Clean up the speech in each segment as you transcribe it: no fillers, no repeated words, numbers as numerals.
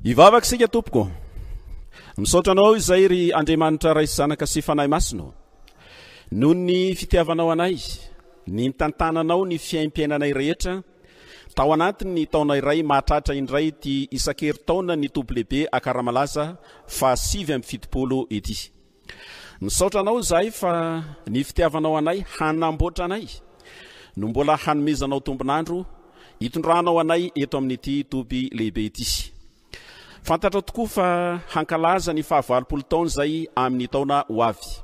Ivavaka sika tompoko. Misaotra anao izay ry Andriamanitra ray sy zanaka sy fanahy masina. Noho ny fitiavanao anay, ny mitantananao ny fiaim-piainanay rehetra, tao anatiny ny taona iray mahatratra indray ty isan-keritaona ny toby lehibe akaramalaza fa 7 ity. Misaotra anao zahay fa ny fitiavanao anay hanamboatra anay, no mbola hanomezanao tombonandro hitondranao anay eto amin'ity toby lehibe ity. Fantatra tokoa fa hankalaza ny 70 taona zay amin'ny taona ho avy.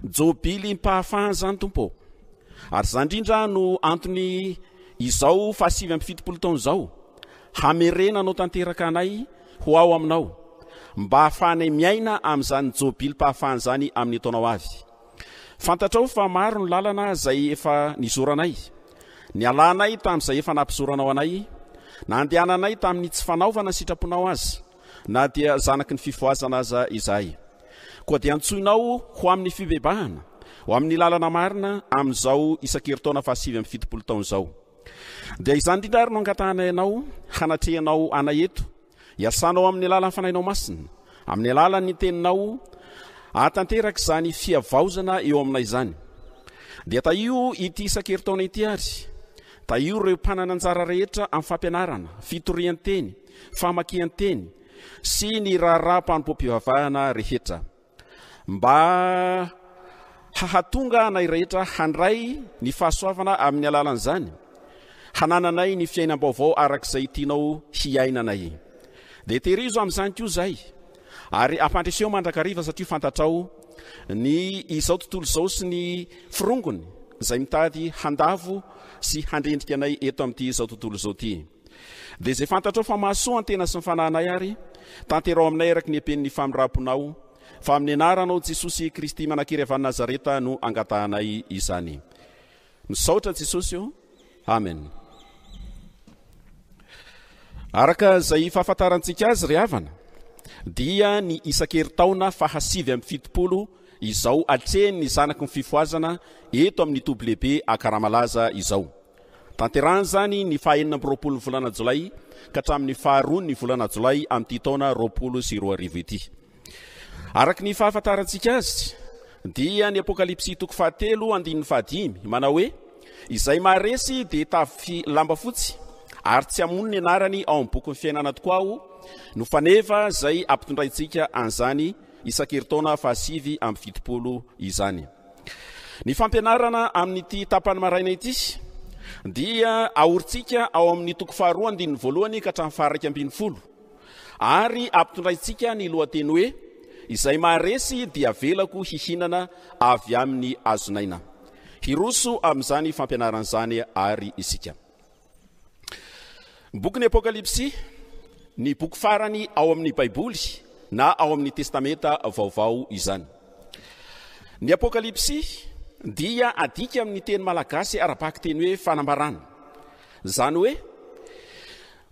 Jobily mpahafahana zany tompo. Ary zany indrindra no antony izao fa 7 taona zao hamerena anao tanteraka anay ho ao aminao mba hahafahanay miaina amin'izany jobily mpahafahana zany amin'ny taona ho avy. Fantatrao fa maro ny lalana zay efa nizoranay. Ny alanay tamin'izay efa nampizoranao anay, na andehananay tamin'ny tsy fanaovana sitraponao azy, na dia zanaky ny fifoazana aza izahay. Koa dia antsoinao ho amin'ny fibebahana, ho amin'ny lalana marina amin'izao isan-keritaona fa 7 taona zao. Dia izany indrindra ary no angatahana ianao, hanatrehanao anay eto, hiasanao amin'ny lalan'ny fanahinao masina, amin'ny alalan'ny teninao, ahatanteraka izany fiavaozana eo aminay izany. Dia taio ity isan-keritaona ity ary, taio ireo mpanana anjara rehetra amin'ny fampianarana, fitorian-teny, famakian-teny sy ny raharaha-mpanompo-pivavahana rehetra, mba hahatonga anay rehetra handray ny fahasoavana amin'ny alalan'izany, hanananay ny fiainam-baovao arak'izay tianao hiainanay. Dia tehirizo amin'izany koa zahay, ary ampandreseo mandrakariva satria fantatrao ny izao tontolo izao sy ny firongony izay mitady handavo sy handrendrika anay eto amin'ity izao tontolo izao ity. Dia izay fantatrao fa mahasoa ny tena sy ny fanahinay ary, tanterao aminay araky ny epen'ny famiraponao, fa amin'ny anaranao Jesosy Kristy manankely avy any Nazareta no angatahanay izany. Misaotra Jesosy io. Amen. Araka izay fahafantarantsika azy ry havana, dia ny isan-keritaona fa 7 izao atrehany ny zanaky ny fifoazana eto amin'ny toby lehibe akaramalaza izao. Tanterahany zany ny 24 volana Jolay ka hatramin'ny 2 volana Jolay amin'ity taona 2020 ity. Araky ny fahafantarantsika azy, dia ny Apokalipsy 7:5 manao hoe, izay maharesy dia tafy lamba fotsy ary tsy hamono ny anarany ao amin'ny boky ny fiainana tokoa aho, no faneva zay ampitondraitsika an'izany isan-keritaona fa 7 izany. Ny fampianarana amin'ity tapany maraina ity dia ahoritsika ao amin'ny toko 2:2 ka hatramin'ny 2:10, ary ampitondraitsika ny lohateny hoe, izay maharesy dia velako hihinana avy amin'ny azonaina. Hiroso amin'izany fampianarana izany ary isika. Boky ny Apokalipsy, ny boky farany ao amin'ny Baiboly na ao amin'ny testamenta vaovao izany. Ny Apokalipsy dia adika amin'ny teny malagasy ara-paky teny hoe fanambarana. Zany hoe,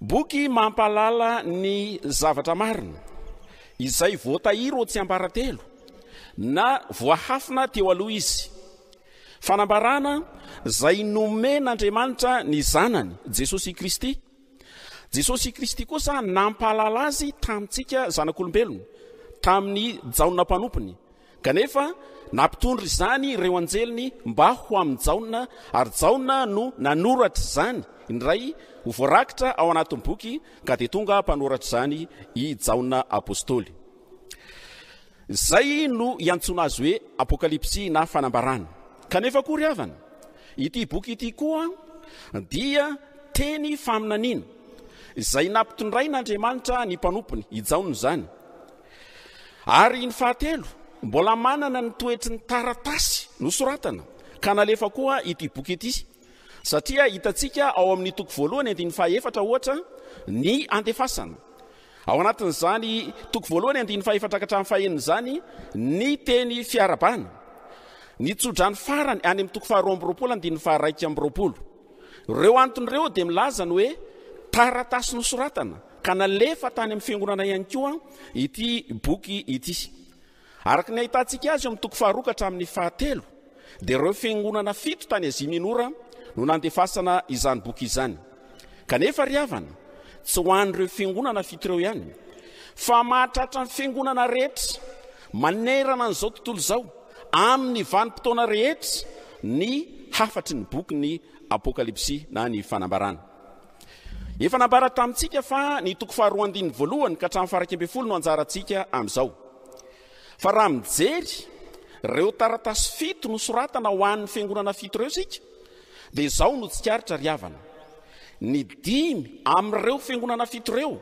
boky mampalala ny zavatra marina, izay voatahiry tsy ambaratelo na voahafina teo aloha izy. Fanambarana zay nomen'Andriamanitra ny zanany Jesosy Kristy. Jesosy Kristy kosa nampalala azy tamintsika zanak'olombelona, tamin'ny jaona mpanompony, kanefa nampitondry izany ireo anjeliny mba ho amin'ny jaona, ary jaona no nanoratra izany indray ho voarakitra ao anatin'ny boky ka dia tonga mpanoratra izany i jaona apôstôly. Zay no iantsona azy hoe Apokalipsy na fanambarana. Kanefa koa ry havana, ity boky ity koa dia teny faminaniana izay nampitondrain'Andriamanitra ny mpanompony ijaona izany. Ary ny fahatelo, mbola manana ny toetry ny taratasy nosoratana ka nalefa koa ity boky ity, satria hitantsika ao amin'ny toko 1:4 ohatra ny andefasana. Ao anatin'izany toko 1:4 ka hatramin'ny 5 zany ny teny fiarabana, ny tsodrany farany any amin'ny toko 2:20 Ireo anton'ireo dia milaza ny hoe taratasy nosoratana ka nalefa tany amin'ny fiangonana ihany koa ity boky ity. Araka ny ahitantsika azy eo amin'ny toko 2 ka hatramin'ny 7, dia ireo fiangonana 7 tany Azia Minora no nandefasana izany boky izany. Kanefa ry havana, tsy ho an'ireo fiangonana fito ireo ihany fa mahatratra ny fiangonana rehetra manerana n'izao tontolo izao amin'ny vanim-potoana rehetra ny hafatry ny boky ny apokalipsy na ny fanambarana. Efa nambara tamintsika fa ny toko faharoa andiny voalohany ka hatramin'ny faha 12 no anjarantsika amin'izao. Fa raha mijery ireo taratasy fito no soratana ho an'ny fiangonana fito ireo sika dia izao no tsikaritra ry havana. Ny 5 amin'ireo fiangonana fito ireo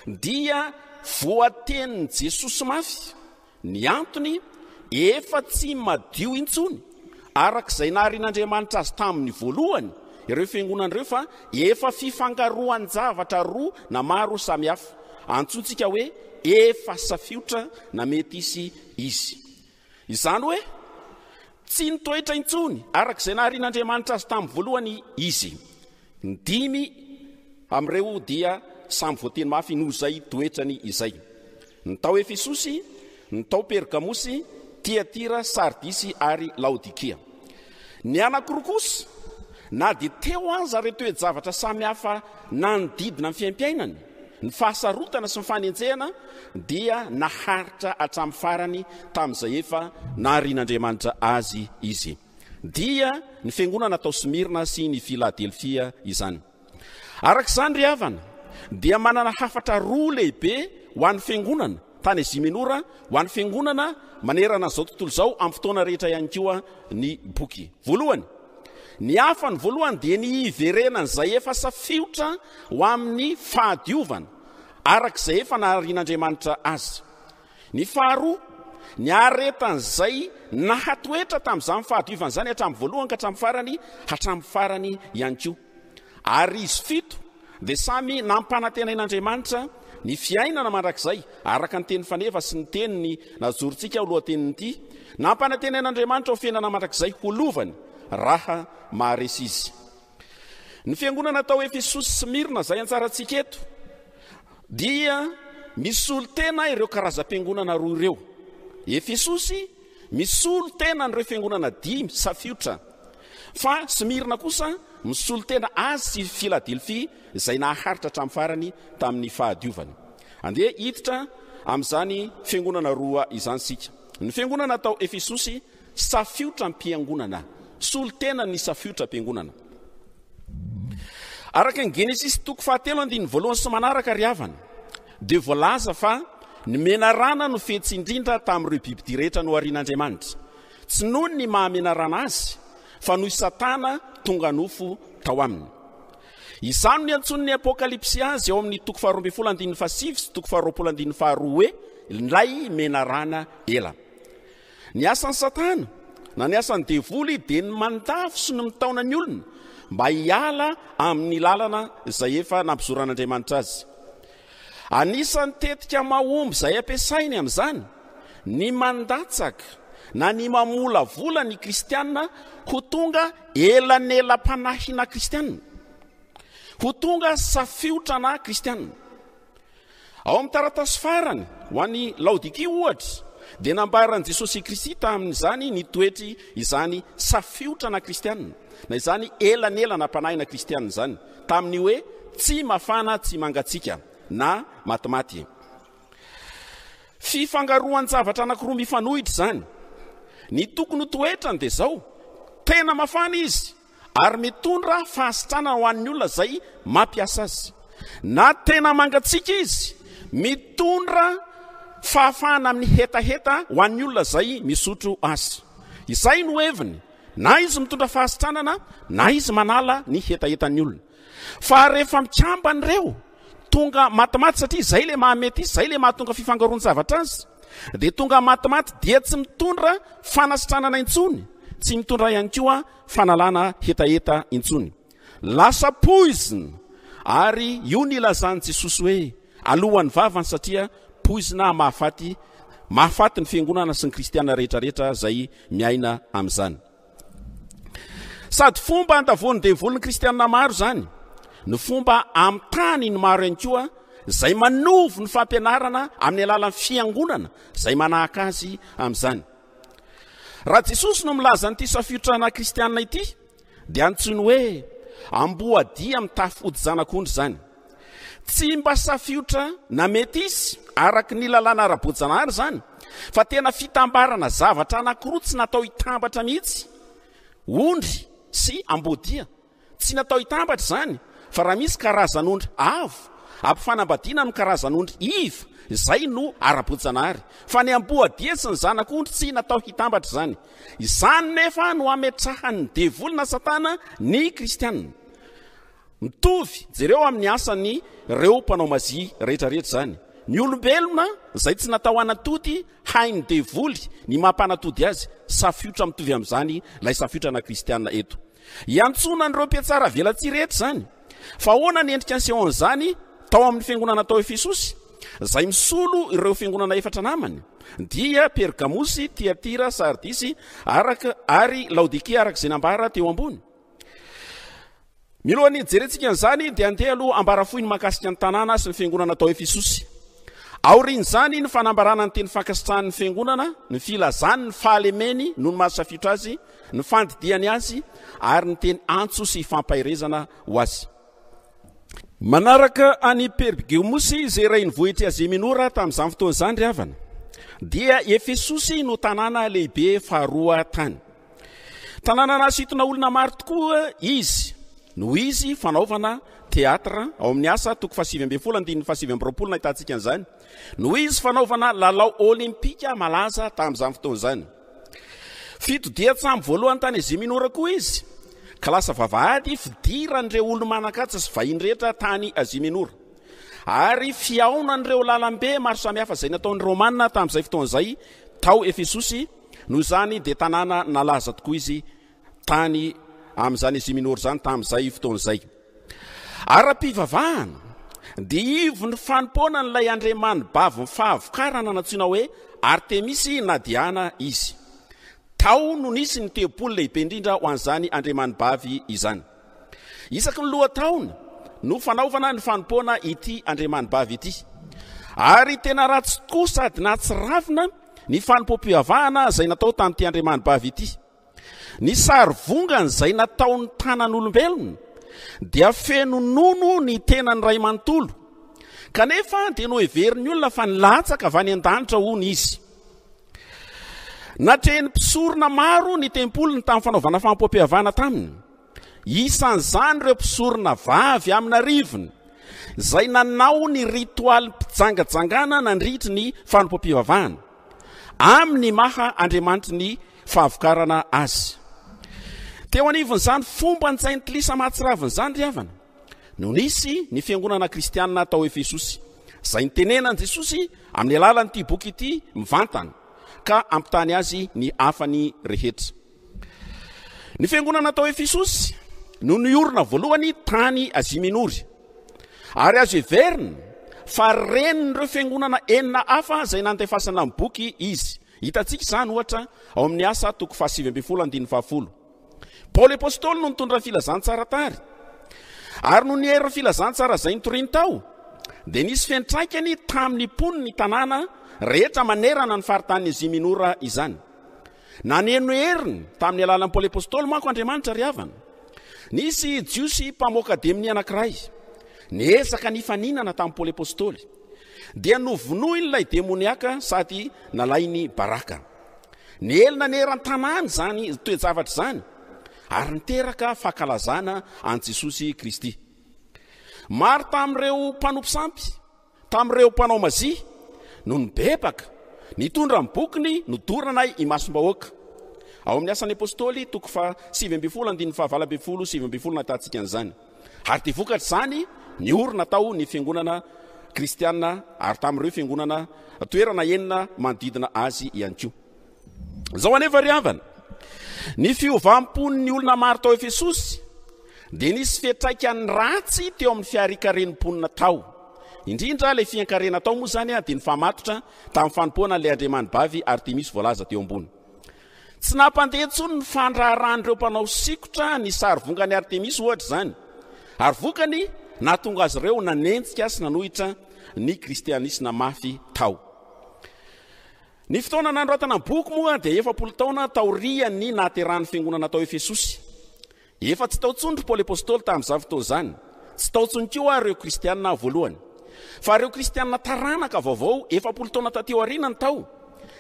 dia voatenin'i Jesosy mafy. Ny antony efa tsy madio intsony arak'izay naharian'Andriamanitra azy tamin'ny voalohany ireo fiangonana ireo fa efa fifangaroany zavatra roa na maro samihafa. Antsointsika hoe efa safiotra na mety isy izy. Izany hoe tsy nitoetra intsony arak'izay naharian'Andriamanitra azy tamin'ny voalohany izy. Ny 5 amin'ireo dia samy voateny mafy noho izay toetrany izay. Ny tao Efesosy, ny tao Pergamosy, Tiatira, Sardisy ary Laodikia. Ny anankiroa kosa na dia teo aza reto toe-javatra samihafa nanodidina amin'ny fiaim-piainany, ny fahasarotana sy ny fanenjehana dia naharitra hatramin'ny farany tamin'izay efa naharian'Andriamanitra azy izy. Dia ny fiangonana tao Smirna sy ny Filadelfia izany. Arak'izany ry havana dia manana hafatra roa lehibe ho an'ny fiangonana tany Azia Minora, ho an'ny fiangonana manerana izao tontolo izao amin'ny fotoana rehetra ihany koa ny boky. Voalohany, ny hafany voalohany dia ny iverenana izay efa safiotra ho amin'ny fahadiovana arak'izay efa naharian'Andriamanitra azy. Ny faharoa, ny aretan'izay nahatoetra tamin'izany fahadiovana izany hatramin'ny voalohany ka hatramin'ny farany ihany koa. Ary izy fito dia samy nampanantenain'Andriamanitra ny fiainana mandrakizay araka ny teny faneva sy ny teniny nazorontsika ho lohateniny ity, nampanantenain'Andriamanitra ho fiainana mandrakizay ho lovany raha maharesy izy. Ny fiangonana tao Efesosy sy Smirna izay antsarantsika eto dia misolo tena ireo karazam-piangonana roa ireo. Efesosy misolo tena ireo fiangonana 5 safiotra, fa Smirna kosa misolo tena azy sy Filadelfia izay naharitra hatramin'ny farany tamin'ny fahadiovany. Andeha hiditra amin'izany fiangonana roa izany sika. Ny fiangonana tao Efesosy safiotra mpiangonana, solo tena ny safiotra mpiangonana. Araka ny Genesis toko 7:1 sy manaraka ry havana dia voalaza fa ny menarana no fetsindrindra tamin'ireo bibidia rehetra no harian'Andriamanitra. Tsy noho ny mahamenarana azy fa noho Satana tonga nofo tao aminy. Izany ny antson'ny apokalipsy azy ao amin'ny toko 12:7 sy toko 12:2 hoe lay menarana ela. Ny asan'ny Satana na ny asan'ny devoly dia ny mandafo sy ny mitaona ny olona mba hiala amin'ny lalana izay efa nampizoran'Andriamanitra azy. Anisan'ny tetika mahomby izay ampiasainy amin'izany ny mandatsaka na ny mamolavola ny kristianina ho tonga elanelam-panahina kristianina, ho tonga safiotrana kristianina. Ao amin'ny taratasy farany ho an'ny Laodikia ohatra dia nambaran'i Jesosy Kristy tamin'izany ny toetry izany safiotrana kristianina, na izany elanelana panahina kristianina izany, tamin'ny hoe tsy mafana tsy mangatsika na matimaty. Fifangaroan zavatra anankiroa mifanohitra izany. Ny tokony toetrany dia izao, tena mafana izy ary mitondra fahasitrana ho an'ny olona izay mampiasa azy, na tena mangatsika izy mitondra fahafahana amin'ny hetaheta ho an'ny olona izay misotro azy. Izay no heviny, na izy mitondra fahasitranana na izy manala ny hetahetan'ny olona. Fa rehefa mikambany ireo tonga matimaty, satria izay le mahamety izy, izay le mahatonga fifangaroany zavatra azy, dia tonga matimaty dia tsy mitondra fanasitranana intsony, tsy mitondra ihany koa fanalana hetaheta intsony. Lasa poizina, ary io ny ilazany Jesosy hoe alohan'ny vavany, satria poizina mahafaty ny fiangonana sy ny kristiana rehetrarehetra izay miaina amin'izany. Sady fomba andavony devoly ny kristianina maro izany, ny fomba amtany ny maro ihany koa izay manovo ny fampianarana amin'ny alalan'ny fiangonana izay manahaka azy amin'izany. Raha Jesosy no milaza n'ity safiotrana kristianina ity dia antsoiny hoe amboadia mitafody zanak'ondry izany. tsy mba safiotra na mety izy araky ny lalàna ara-bojanahary zany, fa tena fitambarana zavatra anankiroa tsy natao hitambatra mihitsy, ondry sy ambodia. Tsy natao hitambatra zany, fa raha misy karazan'ondry avo ampifanambadiana no karazan'ondry iva, izay no ara-bojanahary. Fa ny amboadia sy ny zanak'ondry tsy natao hitambatra zany. Izany nefa no ametrahan'ny devolina satana ny kristianina. Mitovy jereo amin'ny asany reo mpanao mazy rehetrarehetra zany. Ny olombelona izay tsy natao anatody hainy devoly ny mampanatody azy, safiotra mitovy amin'izany lay safiotra na kristianina eto. Iantsona an'ireo mpiatsara velatsihy rehetra zany. Fa ahoana ny endrika ansehoan' zany tao amin'ny fiangonana tao Efesosy, izay misolo ireo fiangonana efatra namany, dia Pergamosy, Tiatira, Sardisy ary Laodikia araka izay nambara teo ambony. Milohany jerentsika an'izany dia andeha aloha ambarafoiny mahakasika ny tanàna sy ny fiangonana tao Efesosy. Aorian'izany ny fanambarana ny teny fankasitrahan'ny fiangonana, ny filazany ny fahalemeny noho ny mahasafiotra azy, ny fandidiany azy ary ny teny antso sy fampahirezana ho azy. Manaraka any Pergamosy izay rainy vohitry Azia Minora tamin'izany fotoana izany ry havana, dia Efesosy no tanàna lehibe faharoa tany. Tanàna nasintona olona maro tokoa izy, noho izy fanaovana teatra ao amin'ny asa toko 7:7 na hitantsika an'izany, noho izy fanaovana lalao olimpika malaza tamin'izany fotoana izany. Fito dia tsambo voalohany tany Azia Minora koa izy, ka lasa vavahady fidiran'ireo olo manan-katsa sy vahiny rehetra tany Azia Minora, ary fiaonan'ireo lalambe maro samihafa izay nataon'ny Romanina tamin'izay fotoana izay tao Efesosy, noho izany dia tanàna nalaza tokoa izy tany amin'izany Azia Minora zany tamin'izay fotoana izay. Ara-pivavahana dia ivo ny fanompoana n'ilay Andriamany bavy mifahavokarana natsoina hoe Artemisy na Diana izy. Tao no nisy ny tebolo lehibe indrindra ho an'izany Andriamany bavy izany. Isaky ny lohataona no fanaovana ny fanompoana ity Andriamany bavy ity. Ary tena ratsy tokoa sady natsiravina ny fanompom-pivavahana izay natao tamin'ity Andriamany bavy ity. Ny sary vongana izay nataon'ny tanan'olombelona dia feno nono ny tenany ray manontolo, kanefa dia no heverin'ny olona fa nilatsaka avy any an-danitra hono izy. Natrehny mpisorona maro ny tempolony tamin'ny fanaovana fanompom-pivavahana taminy. Isan'izany ireo mpisorona vavy amina rivony izay nanao ny ritoaly mpijangajangana nandritry ny fanompom-pivavahana amin'ny maha Andriamanitra ny fahavokarana azy. Teo anivon'izany fomba nitsainy tilisa mahatsiraviny ry havana no nisy ny fiangonana kristianina tao Efesosy, izay nitenenan'i Jesosy amin'ny alalan'ity boky ity mivantana ka ampitany azy ny afany rehetra. Ny fiangonana tao Efesosy no niorina voalohany tany Azia Minory, ary azo heverina fa renin'ireo fiangonana enina hafa izay nantefasana amin'ny boky izy. Hitantsika izany ohatra ao amin'ny asa toko 7:20. Paoly apôstôly no nitondra filazantsara tary, ary no nihery filazantsara izay nitoriny tao, dia nisy fiantraikany tamin'ny poniny ny tanàna rehetra manerana ny faritany Azia Minora izany. Naneno heriny tamin'ny alalan'ny Paoly apôstôly manko Andriamanitra ry havana. Nisy jiosy mpamoaka deminy anankiray niezaka nifaninana tamin'ny Paoly apôstôly, dia novonoiny ilay demoniaka sady nalainy baraka. Nielina neran-tanàny zany toe-javatra zany, ary niteraka fahakalazana an Jesosy Kristy. Maro tamin'ireo mpanompo sampy, tamin'ireo mpanao mazia no nibebaka nitondra ny bokiny nodorana imasom-bahoaka. Ao amin'ny asan'ny apôstôly toko 7:7 na tatsika an'izany. Ary ty vokatra zany ny orina tao ny fiangonana kristianina, ary tamin'ireo fiangonana toerana enina manodidina azy ihany koa. Zao anefa ry havana, ny fiovampon'ny olona maro tao Efesosy dia nisy fiantraikany ratsy teo amin'ny fiarikarenimponina tao. Indrindra ilay fiankarena tao moa zany dia ny famatotra tamin'ny fanompoana ilay Andriamany bavy Artemisy voalaza teo ambony. Tsy nampandeha intsony ny fandraharan'ireo mpanao sikotra ny sary vongany Artemisy ohatra zany, ary vokany nahatonga azy ireo nanenjika sy nanohitra ny kristianisma mafy tao. Ny fotoana nanoratana ny boky moa dia 4 taona taorian'ny nahaterahan'ny fiangonana tao Efesosy. Efa tsy tao tsondry Paoly apôstôly tamin'izany fotoana izany, tsy taotsonyko reo kristianina voalohany fa reo kristianina taranaka vaovao 7 taona tateo arinany tao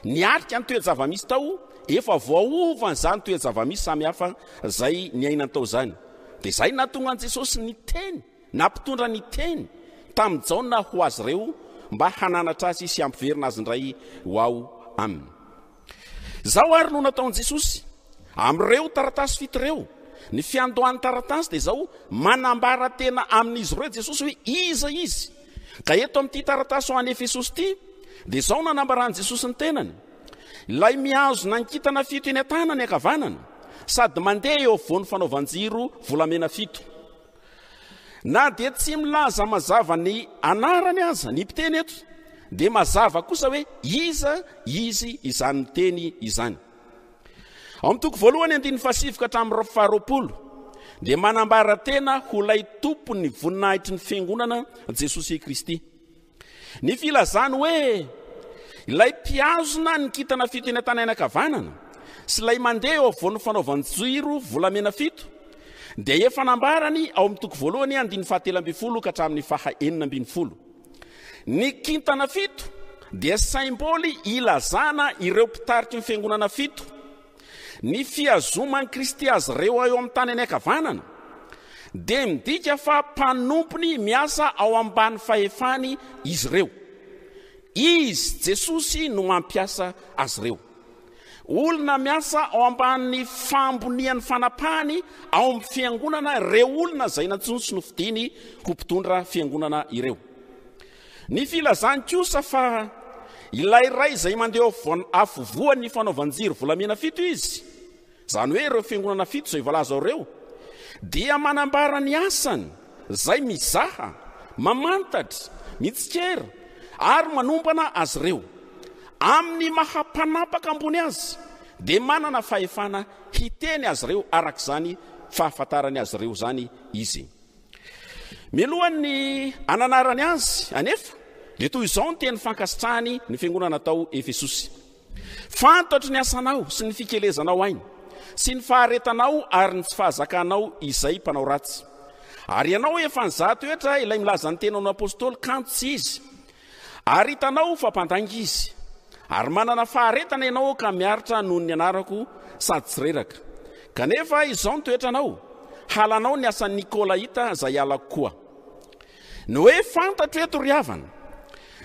niatrika ny toe-javamisy tao efa voaovany zany toe-javamisy samihafa zay niainan tao zany dia zay natonga an Jesosy ny teny nampitondra ny teny tamin'ny jaona ho azy ireo mba hananatra azy sy ampiverina azy ndray ho ao aminy. Zao ary no nataon Jesosy amin'ireo taratasy fito ireo. Ny fiandohan'ny taratasy dia zao manambara tena amin'izy ireo Jesosy hoe iza izy. Ka eto amin'ity taratasy ho an'ny Efesosy ity dia zao nanambarany Jesosy ny tenany. Ilay mihazo nankitana fito eny an-tanany ankavanana sady mandeha eo afovoan'ny fanaovan-jiro volamena fito. Na dia tsy milaza mazava ny anarany aza ny mpiteny eto dia mazava kosa hoe iza izy izany teny izany. Ao amin'ny toko voalohany 17 hatramin'ny 20 dia manambara tena ho lay tompony voninahitry ny fiangonana Jesosy Kristy. Ny filazany hoe ilay mpiazona ny kitana fito eny an-tany ankavanana sy lay mandeha eo afovoan'ny fanaovan-jiro volamena fito dia efa nambarany ao amin'ny toko voalohany 17 ka hatramin'ny 19. Ny kintana fito dia saimboly ilazana ireo mpitaritra ny fiangonana fito. Ny fiazoman'ny Kristy azy ireo eo amin'ny tany ankavanana dia midika fa mpanompony miasa ao ambany fahefany izy ireo. Izy Jesosy no mampiasa azy ireo. Olona miasa ao ambany fambonian'ny fanapahany ao amin'ny fiangonana ireo olona izay natsotsy no fidiny ho mpitondra fiangonana ireo. Ny filazany kosa fa ilay ray izay mandeha afovoan'ny fanaovan-jiro volamena fito izy, zany hoe ireo fiangonana fito izay voalaza ireo, dia manambara ny asany izay mizaha, mamantatra, mitsikera ary manombana azy ireo. Amin'ny mahampanapaka ambony azy dia manana fahefana hiteny azy ireo arak'izany fahafantarany azy ireo zany izy. Milohan'ny ananarany azy anefa dia toy izao ny teny fankasitrahany ny fiangonana tao Efesosy. Fantatry ny asanao sy ny fikelezanao ainy sy ny faharetanao ary ny tsy fahazakanao izay mpanao ratsy. Ary ianao efa nizato etra ilay milaza ny tenan'ny apôstôly kanto tsy izy, ary hitanao fa mpandangy izy, ary manana faharetana ianao ka miaritra noho ny anarako sady tsy reraka. Kanefa izao ny toetranao, halanao ny asan'ny Nikolaita izay alako koa. Ny hoe fantatro eto ry havana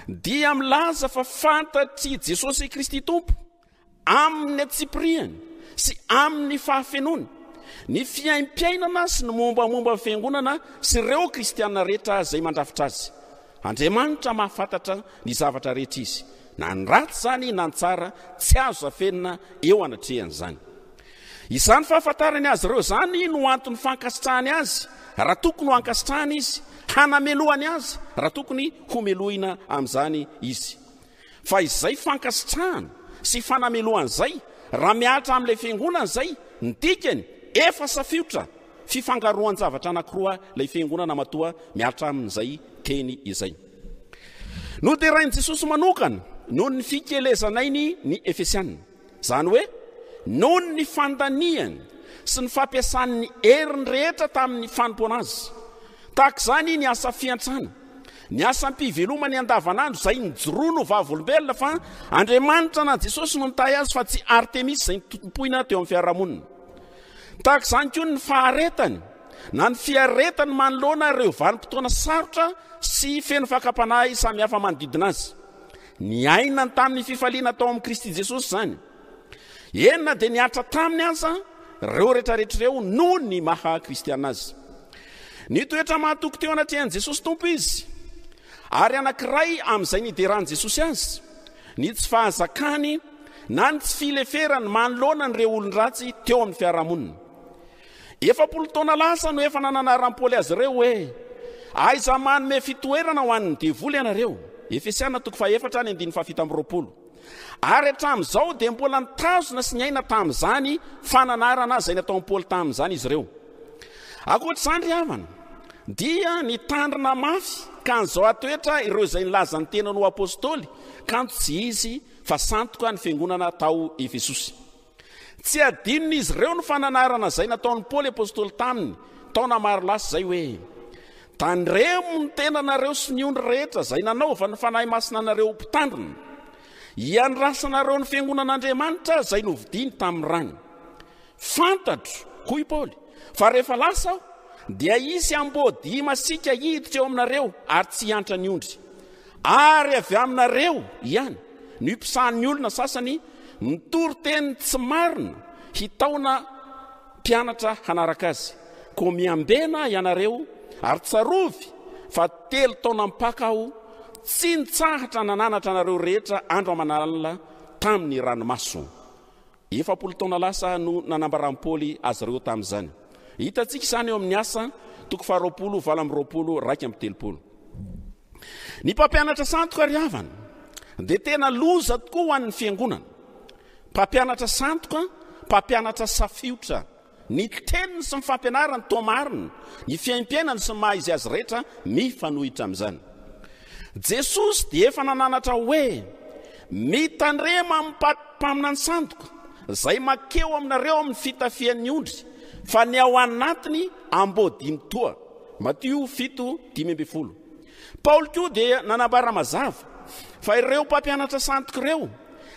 dia milaza fa fantatry Jesosy Kristy Tompo amin'ny atsipiriany sy amin'ny fahafenony, ny fiaim-piainana sy ny mombamomba fiangonana sy ireo kristianina rehetra izay mandrafitra azy. Andriamanitra mahafantatra ny zavatra rehetra izy, na ny ratsy zany na ny tsara, tsy azo safenina eo anatrehany zany. Izany fahafantarany azy ireo zany no antony fankasitrahany azy raha tokony ho ankasitrahany izy, hanamelohany azy raha tokony homelohina amin'izany izy. Fa izay fankasitrahany sy fanamelohany zay raha miatra amin'ilay fiangonana zay ny dikany efa safiotra fifangaroany zavatra anankiroa ilay fiangonana matoa miatra amin'izay teny izay. No dia rain'i Jesosy manokana noho ny fikelezanainy ny Efesianina, zany hoe noho ny fandaniany sy ny fampiasan'ny heriny rehetra tamin'ny fanompoana azy. Tahaka izany ny asa fiantrana, ny asa mpivelomany andavanandro izay nijorono vavolombelona fa Andriamanitra na Jesosy no nitahy azy fa tsy Artemis izay nitompoina teo amin'ny fiarahamonina. Tahaka izany koa ny faharetany na ny fiaretany manoloana ireo vanim-potoana sarotra sy feno fakapanahy samihafa manodidina azy. Ny ainany tamin'ny fifaliana tao amin'ny Kristy Jesosy zany. Enina dia niatra taminy aza ireo rehetrarehetra ireo noho ny maha kristiana azy. Ny toetra mahatoky teo anatrehan'i Jesosy Tompo izy, ary anankiray amin'izay niderany Jesosy azy, ny tsy fahazakany na ny tsy fileferany manoloana n'ireo olon-dratsy teo amin'ny fiarahamonina. 70 taona lasa no efa nananaram-poly azy ireo hoe aiza manome fitoerana ho an'ny devoly ianareo. Efesiana 4:7-20. Ary hatramin'izao dia mbola nitazona sy niaina tamin'izany fananarana izay natao Paoly tamin'izany izy ireo. Ankoatr'izany ry havana, dia nitandrina mafy ka an'izao atoetra ireo izay nilaza ny tenany ho apôstôly kanto tsy izy fa santoka ny fiangonana tao Efesosy. Tsy adinon'izy ireo ny fananarana izay nataon'ny Paoly apôstôly taminy taona maro lasa izay hoe tandremo ny tenanareo sy ny ondry rehetra zay nanaova ny fanahy masina anareo mpitandrina iandrasanareo ny fiangonan'Andriamanitra zay novidiny tamin'ny rany. Fantatro hoy Paoly fa rehefa lasa aho dia isy ambody masika hiditra eo aminareo ary tsy hiantra ny ondry, ary avy aminareo ihany ny mpisahan'ny olona sasany mitory teny tsy marina hitaona mpianatra hanaraka azy, ko miambena ianareo ary tsarovy fa 3 taona mpaka aho tsy nitsahatra nananatra anareo rehetra andro aman'alina tamin'ny ranomaso. 40 taona lasa no nanambaran'i Paoly azy ireo tamin'izany. Hitantsika izany eo amin'ny Asa 2:20-30. Ny mpampianatra santoka ry havana dia tena loza tokoa ho an'ny fiangonana. Mpampianatra santoka, mpampianatra safiotra, ny teniny sy ny fampianarany toa marina, ny fiaim-piainany sy ny maha izy azy rehetra mifanohitra amin'izany. Jesosy dia efa nananatra hoe mitandrema amin'ny mpaminany santoka zay makeo aminareo amin'ny fitafian'ny ondry fa ny ao anatiny ambodiny toa. Matio 7:12. Paoly koa dia nanambara mazava fa ireo mpampianatra santoka ireo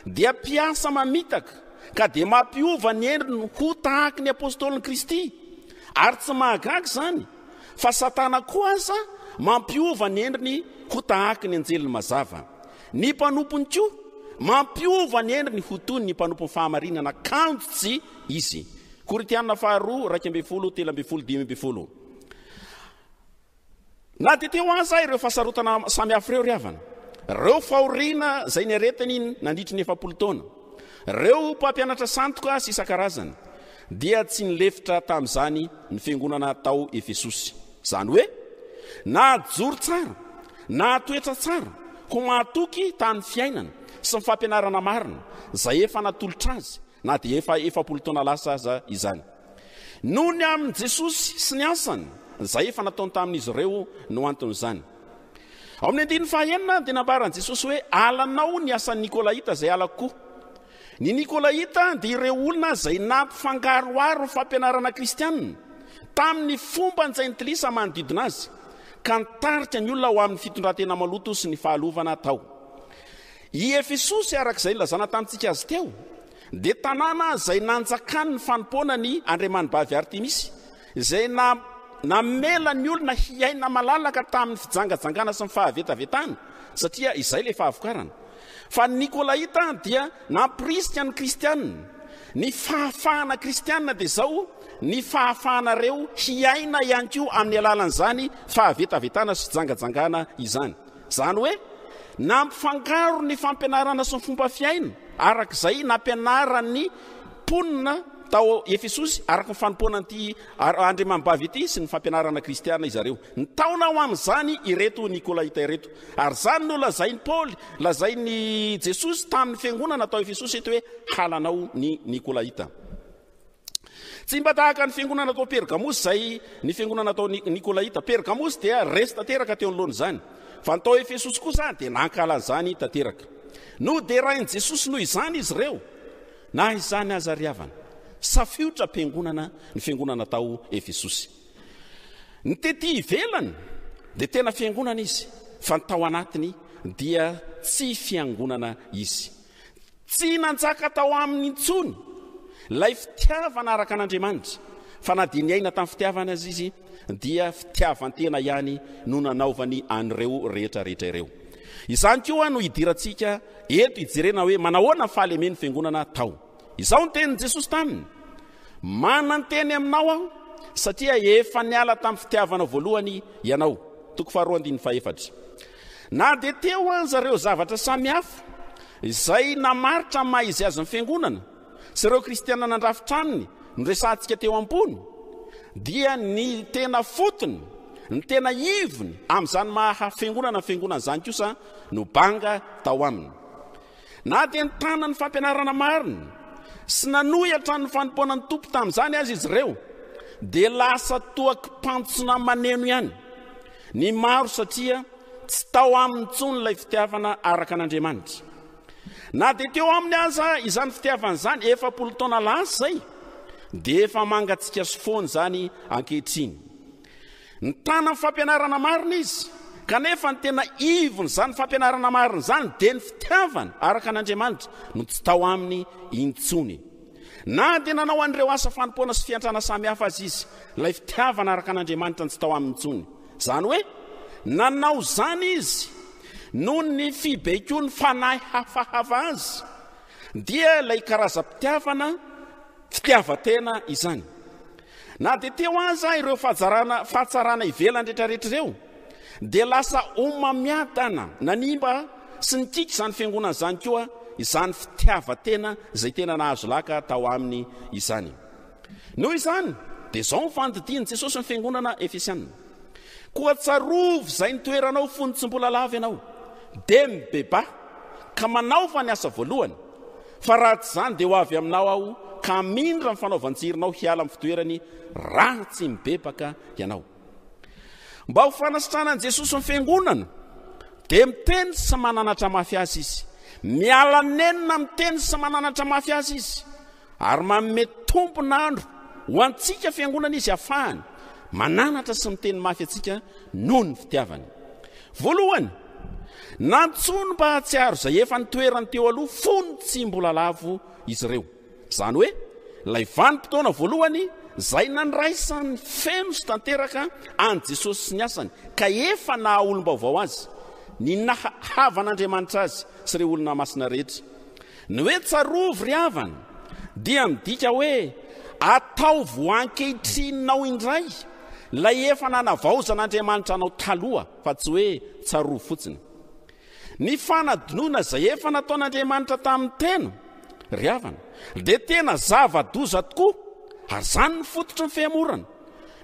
dia mpiasa mamitaka ka dia mampiova ny endriny ho tahaka ny apôstôlin'i Kristy, ary tsy mahagaga zany fa Satana koa aza mampiova ny endriny ho tahaka ny anjeliny mazava. Ny mpanompony koa mampiova ny endriny ho toy ny mpanompon'ny fahamarinana kanto tsy izy. Koritiana 2:12-13. Na dia teo aza ireo fasarotana samy hafa ireo ry havana, ireo fahoriana zay ny aretiny nandritry ny 70 taona, ireo mpampianatra santoka sy isan-karazany dia tsy nilefitra tamin'izany ny fiangonana tao Efesosy. Zany hoe na joro tsara na toetra tsara ho mahatoky tany fiainana sy ny fampianarana marina zay efa natolotra azy, na dia efa 40 taona lasa aza izany. Noho ny amin'ny Jesosy sy ny asany zay efa nataony tamin'izy ireo no anton'izany. Ao amin'ny 9 dia nambaran'i Jesosy hoe alanao ny asan'ny Nikolaita zay alako. Ny Nikolaita dia ireo olona zay nampifangaroaro ny fampianarana kristianina tamin'ny fomba nizay nitilisa manodidina azy ka nitarika ny olona ho amin'ny fitondrantena maloto sy ny fahalovana tao. I Efesosy arak'izay lazana tamintsika azy teo dia tanàna zay nanjakany ny fanompoana ny Andriamanibavy Artemisy zay namela ny olona hiaina malalaka tamin'ny fijangajangana sy ny fahavetavetana satria izay le fahavokarana. Fa ny Nikolaita dia nampirisika ny kristianina. Ny fahafahana kristianina dia zao ny fahafahanareo hiaina ihany koa amin'ny alalan'izany fahavetavetana sy fijangajangana izany. Zany hoe nampifangaro ny fampianarana sy ny fomba fiaina arak'izay nampianarany mponina tao Efesosy araka ny fanompoanan'ity Andriamanibavy ity sy ny fampianarana kristiana izareo. Ny taona ho amin'izany ireto Nikolaita ireto, ary zany no lazain'ny Paoly, lazain'ny Jesosy tamin'ny fiangonana tao Efesosy eto hoe halanao ny Nikolaita. Tsy mba tahaka ny fiangonana tao Pergamusy zay ny fiangonana tao Nikolaita. Pergamusy dia resy tanteraka teo anoloana izany, fa ny tao Efesosy kosa dia nankalan'izany tanteraka. No dia rain'i Jesosy noho izany izy ireo, na izany aza ry havana, safiotra fiangonana ny fiangonana tao Efesosy. Ny tety ivelany dia tena fiangonana izy, fa ny tao anatiny dia tsy fiangonana izy. Tsy nanjaka tao amin'ny intsony lay fitiavana araka an'Andriamanitra, fa na dia niaina tamin'ny fitiavana azy izy dia fitiavantena ihany no nanaovany an'ireo rehetrarehetra ireo. Izany koa no hidirantsika eto hijerena hoe manahoana fahalemeny fiangonana tao. Izao ny tenin'i Jesosy taminy, mananteny aminao aho satria efa niala tamin'ny fitiavana voalohany ianao. 2:4. Na dia teo zareo zavatra samihafa izay namaritra maha izy azy ny fiangonana sy ireo kristiana nandrafitra aminy nresantsika teo ambony, dia ny tena fotony, ny tena ivony amin'izany maha fiangonana fiangonana zany kosa no banga tao aminy. Na dia ny tanany fampianarana marina sy nanohatra ny fanompoanany tompo tamin'izany azy izy ireo, dia lasa toaky mpantsona maneno ihany. Ny maro satria tsy tao amin'ny tsony ilay fitiavana araka an'Andriamanitra. Na dia teo amin'ny aza izany fitiavana izany 40 taona lasa zay, dia efa mangatsika sy foana zany ankehitriny. ny tana ny fampianarana marina izy, kanefa ny tena ivony zany fampianarana marina zany dia ny fitiavana araka an'Andriamanitra no tsy tao aminy intsony. Na dia nanao an'ireo asa fanompoana sy fiantrana samihafa azy izy, ilay fitiavana araka an'Andriamanitra ny tsy tao aminy intsony. Zany hoe nanao zany izy noho ny fibaikony fanahy hafahafa azy, dia ilay karazam-pitiavana fitiavatena izany. Na dia teo aza ireo fahatsarana ivelany rehetrarehetra ireo, dia lasa omamiadana nanimba sy nikiky izany fiangonana izany koa izany fitiavatena izay tena nahazo laka tao aminy izany. Noho izany dia izao ny fandidiny Jesosy ny fiangonana Efesiana: koa tsarovo izay nitoeranao fony tsy mbola lava ianao, dia mibeba ka manaova ny asa voalohany, fa raha tsy izany dia ho avy aminao aho ka mindra ny fanaovantsirinao hiala amin'ny fitoerany raha tsy mibebaka ianao. Mba ho fanasitrana an' Jesosy ny fiangonana dia miteny sy mananatra mafy azy izy, miala nenina miteny sy mananatra mafy azy izy, ary manome tompon'andro ho antsika fiangonana izy afahany mananatra sy miteny mafy atsika noho ny fitiavany. Voalohany, nantsono mba hatsiaro izay efa nitoerany teo aloha fony tsy mbola lavo izy ireo. Zany hoe ilay vanim-potoana voalohany izay nandraisany feno sy tanteraka an' Jesosy sy ny asany, ka efa naha olom-baovao azy, ny nahavan'Andriamanitra azy sy ireo olona masina rehetra. Ny hoe tsarovo ry havana dia midika hoe atao voan-kehitrinao indray ilay efa nanavaozan'Andriamanitra anao taloha, fa tsy hoe tsarovo fotsiny. Ny fanadinoana izay efa nataon'Andriamanitra tamin'ny tena ry havana dia tena zava-doza tokoa, ary zany ny fototry ny fiamorana.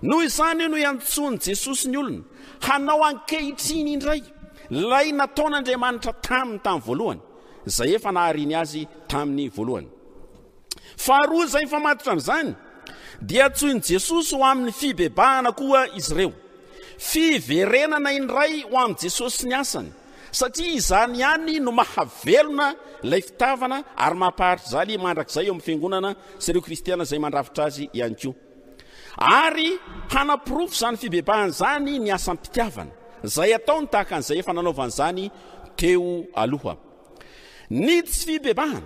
Noho izany no iantsony Jesosy ny olona hanao ankehitriny indray ilay nataon'Andriamanitra tamin'ny voalohany, izay efa nahariny azy tamin'ny voalohany. Faharoa izay mifamatotra amin'izany dia antsoiny Jesosy ho amin'ny fibebahana koa izy ireo, fiverenana indray ho amin'ny Jesosy sy ny asany, satria izany ihany no mahavelona ilay fitavana ary mampaharitra zaly mandrakizay eo amin'ny fiangonana sy ireo kristiana izay mandrafitra azy ihany koa. Ary hanapirofo izany fibebahana izany ny asam-pitiavana izay ataony tahaka an'izay efa nanaovana izany teo aloha. Ny tsy fibebahana,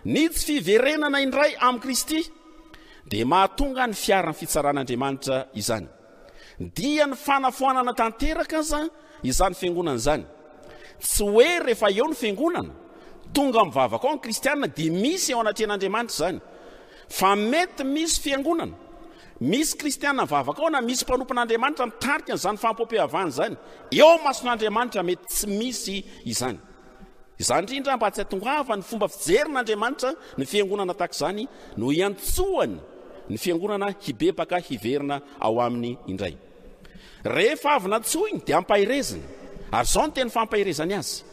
ny tsy fiverenana indray amin'ny Kristy dia mahatonga ny fiaran'ny fitsaran'Andriamanitra izany. Dia ny fanafoanana tanteraka aza izany fiangonana izany. Tsy hoe rehefa eo ny fiangonana tonga mivavaka ao ny kristianina dia misy eo anatrehan'Andriamanitra izany, fa mety misy fiangonana, misy kristianina mivavaka ao na misy mpanompon'Andriamanitra mitarika n'izany fampompihavana izany, eo mason'Andriamanitra mety tsy misy izany. Izany indrindra mba tsy hatongava ny fomba fijerin'Andriamanitra ny fiangonana tahaka izany no iantsoany ny fiangonana hibebaka hiverina ao aminy indray. Rehefa avy natsoiny dia ampahirezina, ary izao ny teny fampahirezany azy,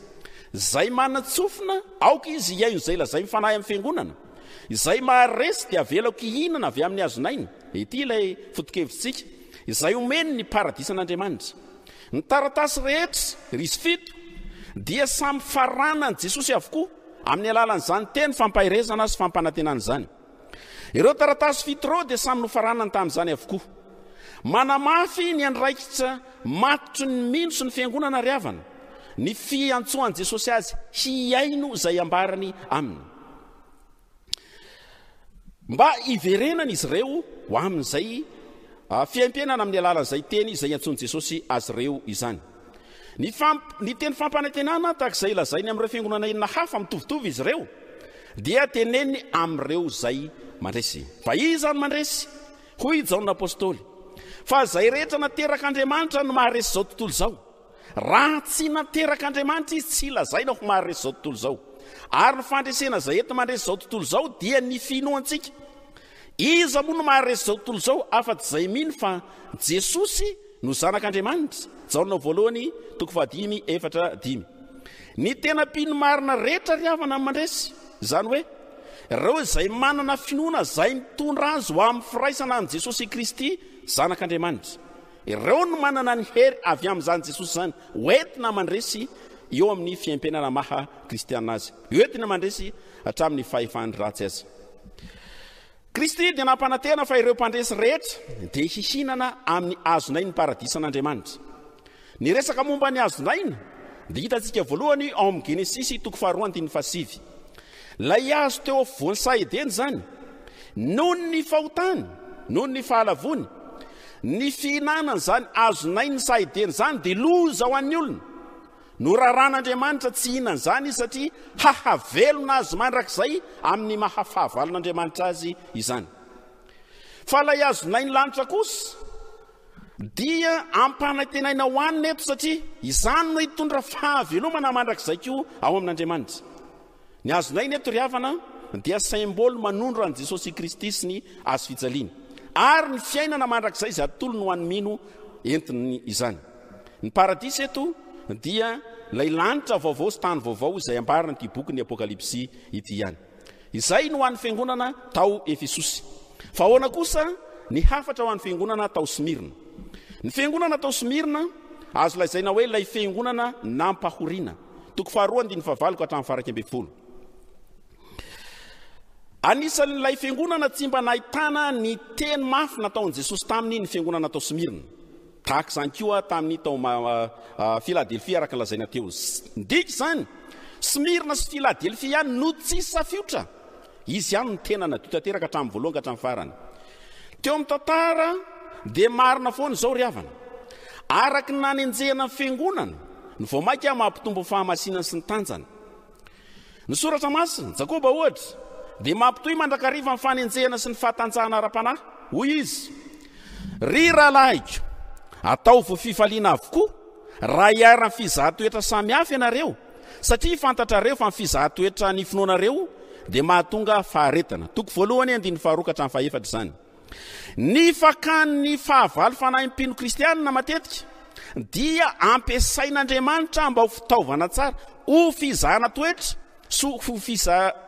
izay manatsofina aoka izy iaino izay lazay mifanahy amin'ny fiangonana, izay maharesy dia avelako hihinana avy amin'ny hazonaina, ity ilay foto-kevitsika, izay omeny ny paradisan'Andriamanitra. Ny taratasy rehetra risy fito dia samy faranany Jesosy avokoa amin'ny alalan'izany teny fampahirezana sy fampanantenana izany. Ireo taratasy fito ireo dia samy nofaranany tamin'izany avokoa. Manamafy ny andraikitra matotry ny mino sy ny fiangonana ry havana ny fiantsoan'i Jesosy azy hiaino izay ambarany aminy, mba iverenana izy ireo ho amin'izay fiaimpianana amin'ny alalan'izay teny izay iantsony Jesosy azy ireo izany. Ny teny fampanantenana tahak'izay lazainy amin'ireo fiangonana inona hafa mitovitovy izy ireo dia teneny amin'ireo izay mandresy. Fa izany mandresy hoy Jaon'Apôstôly fa izay rehetra nateraka Andriamanitra no maharesy izao tontolo izao. Raha tsy nateraka Andriamanitra izy tsy lazaina ho maharesy izao tontolo izao. Ary ny fandresena izay eto mandresy izao tontolo izao dia ny finoantsika. Iza moa no maharesy izao tontolo izao afa-tsy izay mino fa Jesosy no zanak'Andriamanitra. Jaona voalohany 5:4. Ny tena mpino marina rehetra ry havana mandresy, izany hoe ireo izay manana finoana izay mitondra azy ho amin'ny firaisana amin'i Jesosy Kristy zanak'Andriamanitra. Ireo no manana ny hery avy amin'izany Jesosy izany hoentina mandresy eo amin'ny fiaimpianana maha kristiana azy, hoentina mandresy hatramin'ny fahefany ratsy azy. Kristy dia nampanantena fa ireo mpandresy rehetra dia hihinana amin'ny azonay ny paradisan'Andriamanitra. Ny resaka momba ny azonaina dia hitantsika voalohany ao amin'ny Genesisy 2:7. Lay azo teo afovoan'ny Saedeny zany, noho ny fahotany, noho ny fahalavony, ny fihinanana zany azonainy Saedeny zany dia loza ho an'ny olona. No raran'Andriamanitra tsy hihinana zany izy satria hahavelona azy mandrakizay amin'ny mahafahavalon'Andriamanitra azy izany. Fa lay azonainy lanitra kosa dia ampanantenaina ho anina eto satria izany no hitondra fahavelomana mandrakizay koa ao amin'Andriamanitra. Ny azonainy eto ry havana dia symbole manondro an' Jesosy Kristy sy ny azo fijaliana ary ny fiainana mandrakizay izay atolo no an'ny mino entiny izany. Ny paradisy eto dia lay lanitra vaovao sy tany vaovao izay ambarana ity boky ny Apokalipsy ity ihany. Izay no an'ny fiangonana tao Efesosy. Fa ahoana kosa ny hafatra ho an'ny fiangonana tao Smirna. Ny fiangonana tao Smirna azo lazaina hoe lay fiangonana nampahoriana. 2:9-10. Anisan'ilay fiangonana tsy mba nahitana ny teny mafy nataon'i Jesosy taminy ny fiangonana tao Smirna. Tahaka izany koa tamin'ny tao Filadelfia araka lazaina teo. Ndika izany, Smirna sy Filadelfia ihany no tsy safiotra. Izy ihany ny tena nadio tanteraka hatramin'ny voalohany ka hatramin'ny farany. Teo amin'ny tantara dia marina foana izao ry havana. Araka ny nanenjehana ny fiangonana, ny voamaika mampitombo fahamasinana sy ny tanjana. Ny soratra masina, Jakoba ohatra, dia mampitohy mandrakariva ny fanenjehana sy ny fahatanjahana ara-panahy. Hoy izy, ry rahalahyko, atao voafifaliana avokoa raha hiara ny fizahan-toetra samihafa ianareo, satria fantatrareo fa ny fizahan-toetra ny finoanareo dia mahatonga faharetana. 2:1-2 izany. Ny fakan'ny fahavalo fanahimpino kristianina matetika dia ampiasain'Andriamanitra mba ho fitaovana tsara ho fizahana toetra sy ho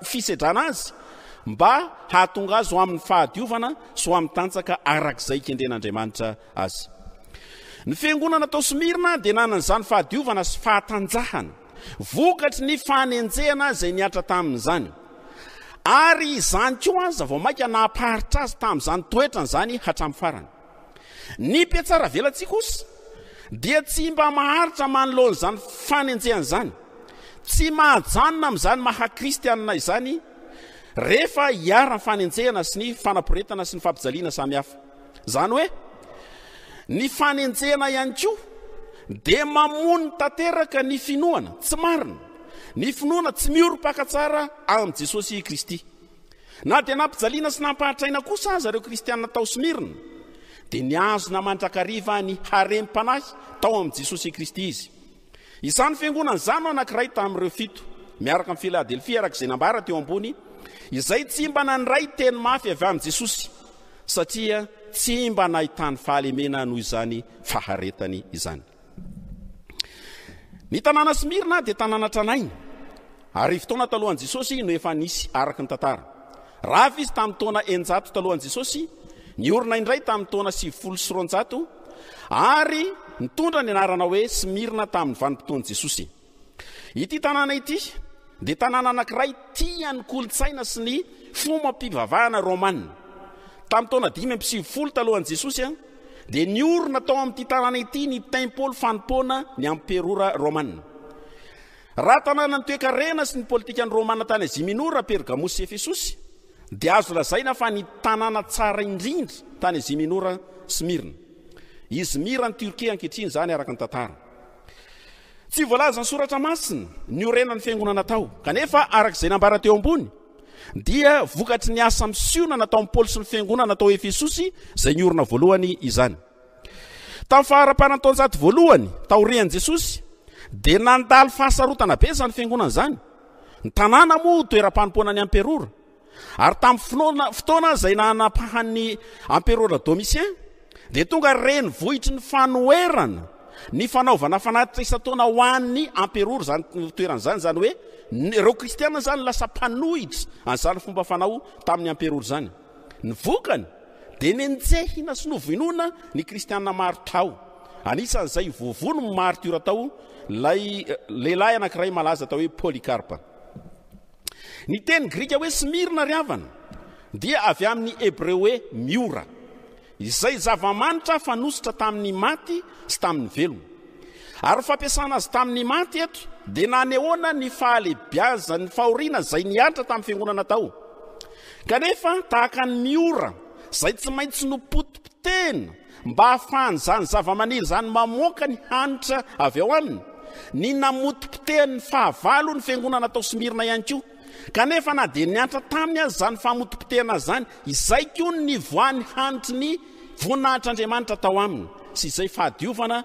fisedrana azy mba hahatonga azy ho amin'ny fahadiovana sy ho amin'ny tanjaka arak'izay kendren'Andriamanitra azy. Ny fiangonana tao Smirna dia nanan'izany fahadiovana sy fahatanjahana vokatry ny fanenjehana izay niatra tamin'izany. Ary izany koa aza vao maika nahaparitra azy tamin'izany toetrany zany hatramin'ny farany. Ny mpiatsara velantsika kosa dia tsy mba maharitra manoloan'izany fanenjehana izany, tsy mahajanona amin'izany mahakristianina izany rehefa hiara ny fanenjehana sy ny fanaporetana sy ny fampijaliana samihafa. Zany hoe ny fanenjehana ihany koa dia mamono tanteraka ny finoana tsy marina, ny finoana tsy mioro-paka tsara amin'i Jesosy Kristy. Na dia nampijaliana sy nampahatraina kosa aza reo kristianina tao Smirna dia niazona mandrakariva ny harem-panahy tao amin'i Jesosy Kristy izy. Izany fiangonana izany anankiray tamin'ireo 7 miaraka amin'ny Filadelfia arak'izay nambara teo ambony, izay tsy mba nandray teny mafy avy amin'i Jesosy satria tsy mba nahitany fahalemena noho izany faharetany izany. Ny tanàna Smirna dia tanàna tranainy ary fotoana talohan'i Jesosy no efa nisy araka ny tantara. Raha izy tamin'ny taona 100 talohan'i Jesosy, niorina indray tamin'ny taona 700 ary nitondra ny anarana hoe Smirna tamin'ny vanim-potoan'i Jesosy. Ity tanàna ity dia tanàna anankiray tia ny kolontsaina sy ny fomam-pivavahana Romanina. Tamin'ny taona 570 talohan'i Jesosy dia niorina tao amin'ity tanàna ity ny tempoly fanompoana ny amperora Romanina. Raha tanàna ny toe-karena sy ny politika ny Romanina tany Azia Minora, Pergamus sy Efesosy, dia azo lazaina fa ny tanàna tsara indrindra tany Azia Minora Smirna. Izmira ny Turkia ankehitriny zany araka ny tantara. Tsy voalaza ny soratra masina ny orenan'ny fiangonana tao, kanefa arak'izay nambara teo ambony dia vokatry ny asa misiona nataon'ny Paoly sy ny fiangonana tao Efesosy izay niorina voalohany izany. Tamin'ny faharapanantaonjato voalohany taorian'i Jesosy dia nandalo fahasarotana be izany fiangonana izany. Ny tanàna moa toeram-panompoana ny amperora, ary tamin'ny fotoana izay nanapahan'ny amperora Domitien dia tonga reny vohitry ny fanoerana ny fanaovana fanatitra isan-taona ho an'ny amperora zany toeran'izany, zany hoe ireo kristianina zany lasa mpanohitra an'izany fomba fanao tamin'ny amperora zany. Ny vokany dia nenjehina sy novoinona ny kristianina maro tao. Anisan'izay voavono ny martyra tao lay lehilahy anankiray malaza tao hoe Polycarpe. Ny teny Grika hoe Smirna ry havana dia avy amin'ny hebreo hoe miora, izay zava-manitra fanositra tamin'ny maty sy tamin'ny velona. Ary fampiasana azy tamin'ny maty eto dia nanehoana ny fahalebiaza ny fahoriana izay niaritra tamin'ny fiangonana tao. Kanefa tahaka ny miora izay tsy maintsy nopotim-potena mba hahafahany zany zava-maniry zany mamoaka ny hanitra avy ao aminy, ny namotim-potehany fahavalo ny fiangonana tao Smirna ihany koa. Kanefa na dia niantra taminy azy zany famotim-potehana zany, izay koa ny voany hanitry ny voninahitr'Andriamanitra tao aminy, sy izay fahadiovana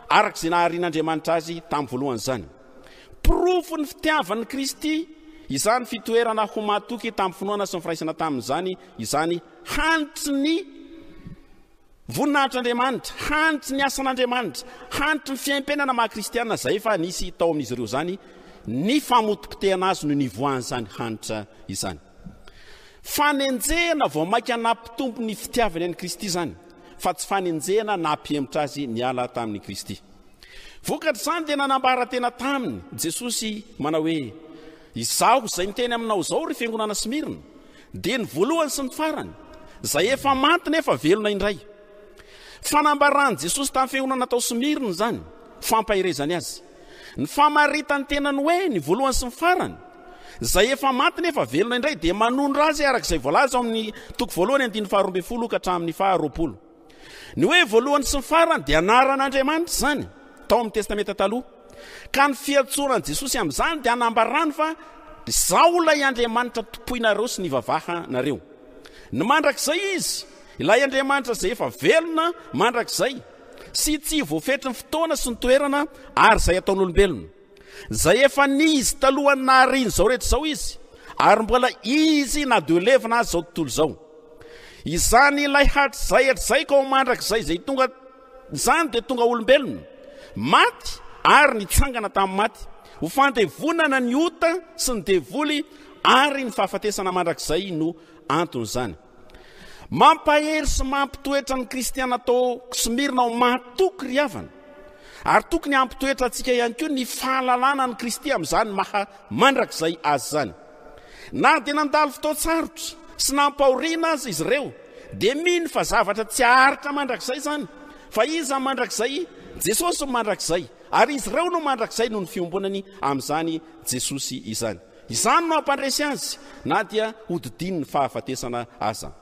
arak'izay naharian'Andriamanitra azy tamin'ny voalohany zany. Profo ny fitiavan'i Kristy izany fitoerana ho matoky tamin'ny finoana sy ny firaisana tamin'izany, izany hanitry ny voninahitr'Andriamanitra, hanitry ny asan'Andriamanitra, hanitry ny fiaim-piainana maha-kristianina izay efa nisy tao amin'izy ireo zany, ny famotim-potehana azy no nivoahan'izany hanitra izany. Fanenjehana vao maika nampitompo ny fitiavany an'i Kristy zany, fa tsy fanenjehana nampihemitra azy niala tamin'ny Kristy. Vokatra izany dia nanambara tena taminy Jesosy manao hoe, izaho izay miteny aminao izao ry fiangonana Smirna, dia ny voalohany sy ny farany, izay efa maty nefa velona indray. Fanambarany Jesosy tamin'ny fiangonana tao Smirna zany, fampahirezany azy. Ny famaritany tenany hoe ny voalohany sy ny farany, izay efa maty nefa velona indray, dia manondro azy arak'izay voalaza ao amin'ny toko voalohany 12 ka hatramin'ny 20. Ny hoe voalohany sy ny farany dia anaran'Andriamanitra zany tao amin'ny testamenta taloha. Ka ny fiantsonan'i Jesosy amin'izany dia anambarany fa izao ilay Andriamanitra tompoinareo sy nivavahanareo. Ny mandrak'izay izy, ilay Andriamanitra izay efa velona mandrak'izay, sy tsy voafetry ny fotoana sy ny toerana ary izay ataon'olombelona, izay efa nizy talohany nahariany izao rehetra izao izy, ary mbola izy nadoelevina azy izao tontolo izao. Izany ilay hatrizay hatrizay ka ao mandrak'izay izay tonga zany dia tonga olombelona maty ary nitsangana tamin'ny maty, ho fandevonana ny ota sy ny devoly ary ny fahafatesana mandrak'izay no antony zany. Mampahery sy mampitoetra ny kristiana tao Smirna ao mahatoky ry havana, ary tokony hampitoetra antsika ihany koa ny fahalalana ny Kristy amin'izany maha mandrak'izay azy zany. Na dia nandalo fotoan-tsarotra sy nampahoriana azy izy ireo, dia mino fa zavatra tsy aharitra mandrak'izay zany, fa iza mandrak'izay? Jesosy no mandrak'izay, ary izy ireo no mandrak'izay no ny fiombonany amin'izany Jesosy izany. Izany no ampandresy azy, na dia hodidiny ny fahafatesana aza.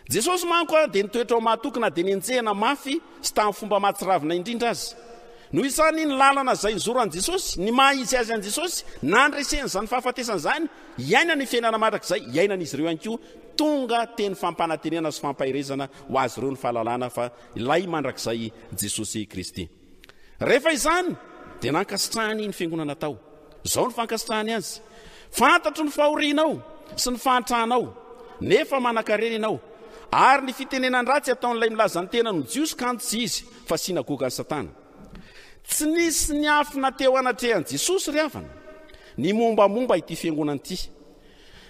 Jesosy manko dia nitoetra ao mahatoky na dia nenjehana mafy sy tamin'ny fomba mahatsiravina indrindra azy. Noho izany ny lalana izay nizoroan'i Jesosy, ny maha-izy azy an'i Jesosy, nandreseny izany fahafatesana izany, iaina ny fiainana mandrak'izay, iainan'izy ireo ihany koa, tonga teny fampanantenana sy fampahirezana ho azy ireo ny fahalalana fa ilay mandrak'izay Jesosy Kristy. Rehefa izany dia nankasitrahany ny fiangonana tao. Izao ny fankasitrahany azy. Fantatro ny fahorianao sy ny fahantrahanao, nefa manan-karena ianao, ary ny fitenenan-dratsy ataon'ilay milaza ny tena no jiosy kanto tsy izy fa sinagogan'ny Satana. Tsy nisy ny afina teo anatrehan'i Jesosy ry havana ny mombamomba ity fiangonana ity.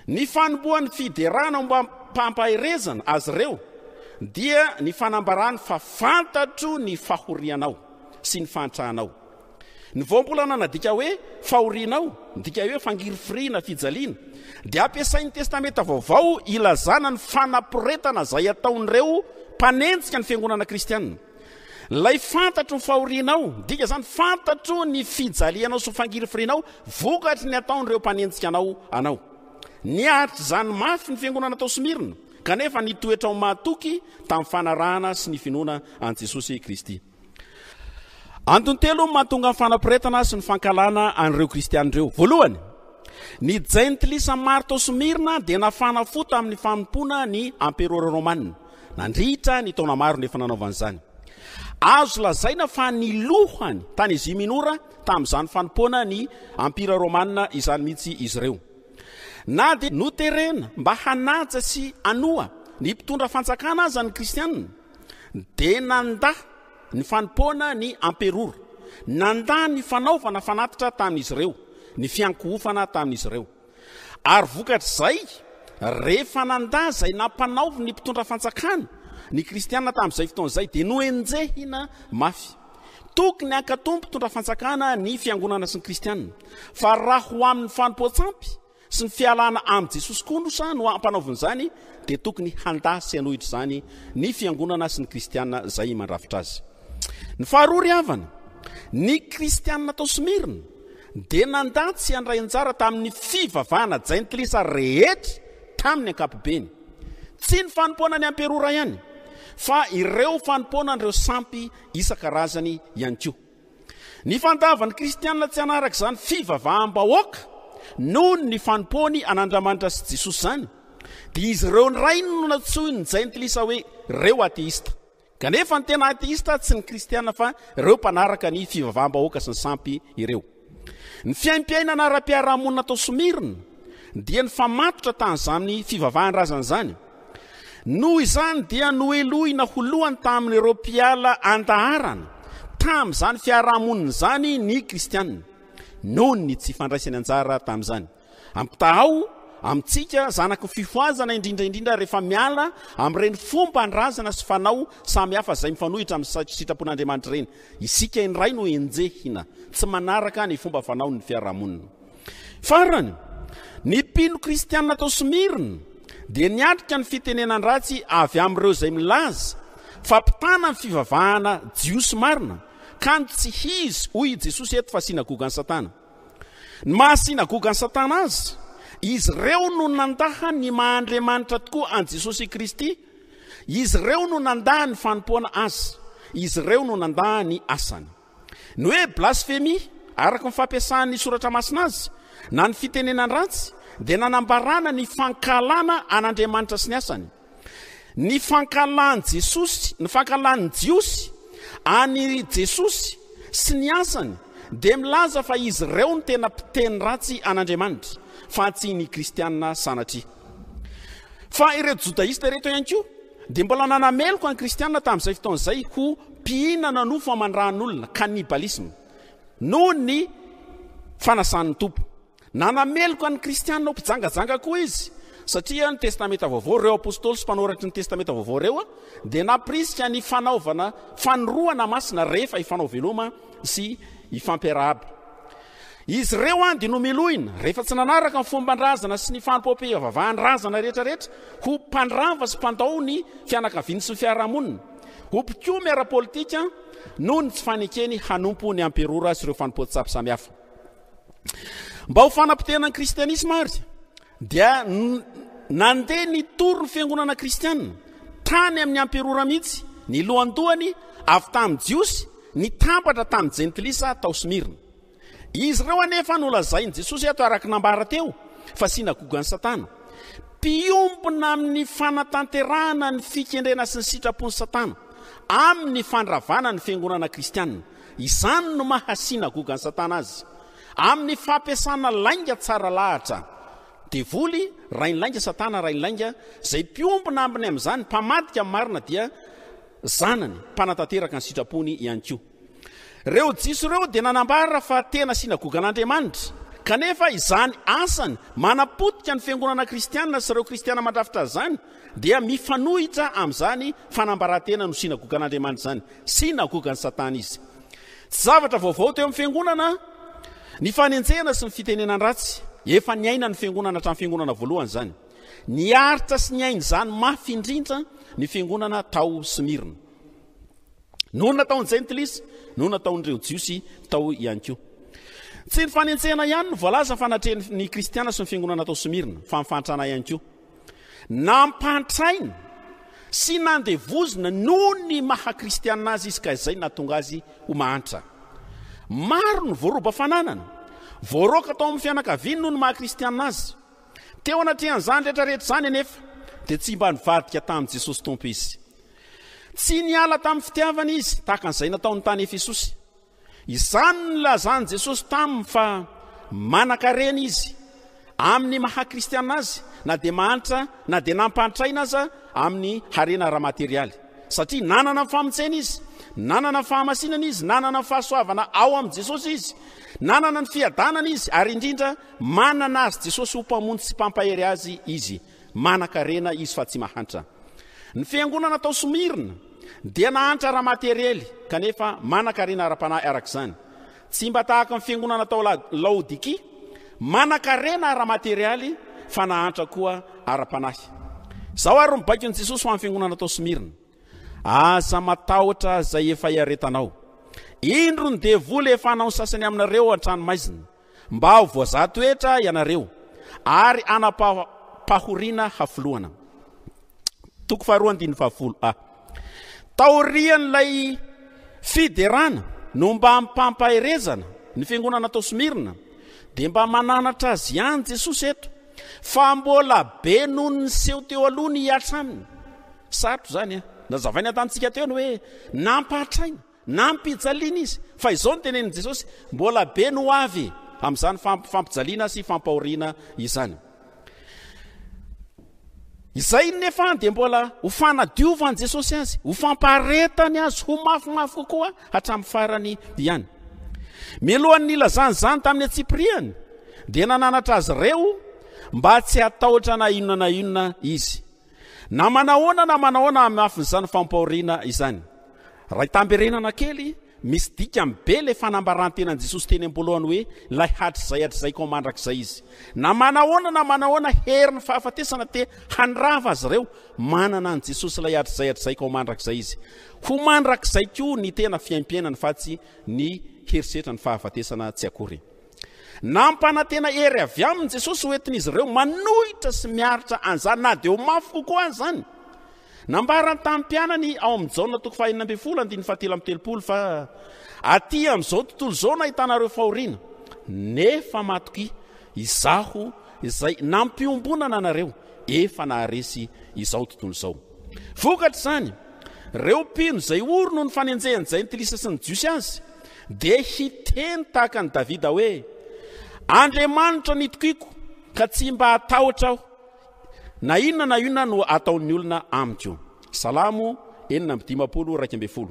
Ny fanombohan'ny fiderana mba mpampahirezana azy ireo dia ny fanambarany fa fantatro ny fahorianao sy ny fahantrahanao. Ny voambolana nadika hoe fahorianao, ndika hoe fangirifirina fijaliana, dia ampiasain'ny testamenta vaovao ilazana ny fanaporetana izay ataon'ireo mpanenjika ny fiangonana kristianina. Lay fantatro ny fahorianao, dika zany fantatro ny fijalianao sy fangirifirinao, vokatry ny ataon'ireo mpanenjika anao. Niatry zany mafy ny fiangonana tao Smirna, kanefa nitoetra ao mahatoky tamin'ny fanarahana sy ny finoana an Jesosy Kristy. Antony telo mahatonga ny fanaporetana sy ny fankalana an'ireo kristianireo. Voalohany, ny jentilisa maro tao Smirna dia nafanafota amin'ny fanompona ny amperora Romanina, nandritra ny taona maro nefa nanaovan'izany. Azo lazaina fa nilohany tany izy minora tamin'izany fanompoana ny ampira Romanina izany mihitsy izy ireo. Na dia noterena mba hanaja sy anoa ny mpitondra fanjakana aza ny kristianina, dia nanda ny fanompoana ny amperora, nanda ny fanaovana fanatitra tamin'izy ireo, ny fiankohofana tamin'izy ireo. Ary vokatra izay, rehefa nanda izay nampanaovy ny mpitondra fanjakana ny kristianina tamin'izay fotoan'izay, dia noenjehina mafy. Tokony hankatompo mpitondra fanjakana ny fiangonana sy ny kristianina, fa raha ho amin'ny fanompoan-tsampy sy ny fialana am Jesosy koa no ampanaoviny dia tokony handasy anohitra zany ny fiangonana sy ny kristianina zay mandrafitra azy. Ny faharoa ry havana, ny kristianina tao Smirna dia nandatsy handray anjara tamin'ny fivavahana jaintilisa rehetra tamin'ny ankapobeny. Tsy ny fanompoana ny amperora ihany, fa ireo fanompoana ireo sampy isan-karazany ihany koa. Ny fandavan'ny kristianina tsy hanaraka izany fivavaham-bahoaka noho ny fanompony an'Andriamanitra sy Jesosy zany, dia izy ireo ray no natsoiny ny jaintilisa hoe ireo ateista. Kanefa ny tena ateista tsy ny kristianina fa ireo mpanaraka ny fivavaham-bahoaka sy ny sampy ireo. Ny fiaim-piainana ara-piarahamonina tao Smirna dia ny famatotra tamin'izany fivavahan-drazana zany. Noho izany dia noelohina holohany tamin'ireo mpiala andaharana tamin'izany fiarahamonina zany ny kristianina noho ny tsy fandraisany anjara tamin'izany. Ampitahao amintsika zanaky fifoazana indrindraindrindra rehefa miala amin'ireny fomba andrazana sy fanao samihafa izay mifanohitra amin'ny sitrapon'Andriamanitra ireny. Isika indray no enjehina tsy manaraka ny fomba fanao ny fiarahamonina. Farany, ny mpino kristianina tao Smirna dia niatrika ny fitenenan ratsy avy amin'ireo izay milaza fa mpitana ny fivavahana jiosy marina ka tsy hizy hoy Jesosy eto fa sinagogan'ny Satana. Ny mahasinagogan'ny Satana azy, izy ireo no nandaha ny mahandriamanitra tokoa an Jesosy Kristy, izy ireo no nandaha ny fanompoana azy, izy ireo no nandaha ny asany. Ny hoe blasfemi araka ny fampiasan'ny soratra masina azy na ny fitenenan ratsy dia nanambarana ny fankalana an'Andriamanitra sy ny asany. Ny fankalany Jesosy, ny fankalany Jiosy any Jesosy sy ny asany dia milaza fa izy ireo ny tena mpiteny ratsy an'Andriamanitra, fa tsy ny kristianina sanatria. Fa ireo jodaista reto ihany koa dia mbola nanameloko ny kristianina tamin'izay fotoan'izay ho mpihinana no famandrahan'olona, cannibalisme, noho ny fanasan'ny tompo. Nanameloko ny kristianina ho mpijangajanga koa izy, satria ny testamenta vaovao, reo apôstôly sy mpanoratra ny testamenta vaovao reo dia naprisika ny fanaovana fanoroana masina rehefa hifanao veloma sy hifampiarahaba. Izy ireo dia no milohina rehefa tsy nanaraka ny fomban-drazana sy ny fanompoam-pivavahan-drazana rehetrarehetra ho mpandrava sy mpandao ny fianakaviany sy ny fiarahamonina, ho mpikoa miara-politika noho ny tsy fanekeny hanompo ny amperora sy ireo fanompoan-tsapo samihafa. Mba ho fanam-pitenan'ny kristianisma ary dia nandeha nitory ny fiangonana kristianina tany amin'ny amperora mihitsy, ny lohandohany avy tamin'ny Jiosy, ny tambatra tamin'ny jaintilisa tao Smirna. Izy ireo anefa nolazainy Jesosy ato araka nambara teo fa sinagogan'ny Satana, mpiompona amin'ny fanatanterahana ny fikendrena sy ny sitrapon'ny Satana amin'ny fandravana ny fiangonana kristianina. Izany no mahasinagogan'ny Satana azy, amin'ny fampiasana lainga tsara lahatra, devoly rainy lainga Satana rainy lainga, zay mpiompona aminy amin'izany mpamadika amin'ny marina dia zanany mpanatanteraka ny sitrapony ihany koa. Reo jiso ireo dia nanambara fa tena sinagogan'Andriamanitra, kanefa izany asany manapotika ny fiangonana kristianina sy ireo kristiana mandrafitra zany dia mifanohitra amin'izany fanambarantena no sinagogan'Andriamanitra zany, sinagogan'ny Satana izy. Tsy zavatra vaovao teo amin'ny fiangonana ny fanenjehana sy ny fitenenan ratsy, efa niaina ny fiangonana hatramin'ny fiangonana voalohany zany. Niaritra sy niaina zany mafy indrindra ny fiangonana tao Smirna. Noho nataon'ny jaintilisa, noho nataon'ireo jiosy tao ihany koa. Tsy ny fanenjehana ihany no voalaza fanatrehan'ny kristiana sy ny fiangonana tao Smirna, fa mifantrana ihany koa. Nampantraina sy nandevozina noho ny maha-kristianina azy izy ka izay natonga azy ho mahantra. Maro ny voaroba fananana, voaroka tao amin'ny fianakaviany noho ny maha-kristianina azy. Teo anatrehan'izany rehetrarehetra zany anefa dia tsy mba nivadika tamin'i Jesosy tompo izy. Tsy niala tamin'ny fitiavana izy tahaka an'izay nataon'ny tany Efesosy. Izany ny lazany Jesosy taminy fa manan-karena izy amin'ny maha-kristianina azy, na dia mahantra na dia nampantraina aza amin'ny harena ara-materialy, satria nanana ny famontsena izy, nanana ny fahamasinana izy, nanana ny fahasoavana ao amin'i Jesosy izy, nanana ny fiadanana izy, ary indrindra manana azy Jesosy ho mpamonjy sy mpampahery azy izy, manan-karena izy fa tsy mahantra. Ny fiangonana tao Smirna dia nahantra ara-materialy kanefa manan-karena ara-panahy arak'izany. Tsy mba tahaka ny fiangonana tao Laodikia, Manan-karena ara-materialy fa nahantra koa ara-panahy. Zao ary mibaiko ny Jesosy ho amin'ny fiangonana tao Smirna. Aza matahotra zay efa iaretanao. Indro ny devoly efa hanao sasany aminareo an-tranomaizina, mba ho voazatoetra ianareo ary anapahoriana hafilohana. Toko faharoa andiny fahafollo. Taorian'ilay fiderana no mba mipampaherezana ny fiangonana tao Smirna, dia mba mananatra azy ihany Jesosy eto, fa mbola be noho ny seho teo aloha ny hiatra aminy. Sarotro zany nazavaina tantsika teo ny hoe nampahatraina, nampijaliana izy, fa izao ny tenenin Jesosy, mbola be no avy amin'izany fampijaliana sy fampahoriana izany. Izay nefa dia mbola ho fanadiovany Jesosy azy, ho famparetany azy ho mafimafy kokoa hatramin'ny farany ihany. Milohan'ny ilazany zany tamin'ny Tsipriany, dia nananatra azy ireo mba tsy hatahotra na inona izy. Na manahoana amafin'izany fampahoriana izany. Raha itamberenana kely, misy dikany be le fanambarantenan'i Jesosy teny am-polohany hoe lay hatrizay mandrakizay izy. Na manahoana herin'ny fahafatesana te hanrava azy ireo, manana an Jesosy lay hatrizay mandrakizay izy. Ho mandrakizay koa ny tena fiaim-piainany fa tsy ny herisetra ny fahafatesana tsy akory. Nampanantena ery avy aminy Jesosy hoentin'izy ireo manohitra sy miaritra an'izany, na dia ho mafy kokoa an'izany. Nambarany tamin'ny mpianany ao amin'ny Jaona toko 9:7-8 fa aty amin'izao tontolo izao nahitanareo fahoriana, nefa matoky izaho izay nampiombonana anareo efa naharesy izao tontolo izao. Vokatra izany, ireo mpino izay orono ny fanenjehan'izay ny Tilisa sy ny Jiosy azy, dia hiteny tahaka ny Davida hoe Andriamanitra ny tokiko ka tsy mba hatahotra aho, na inona no ataon'ny olona amiko. Salamo 4:12.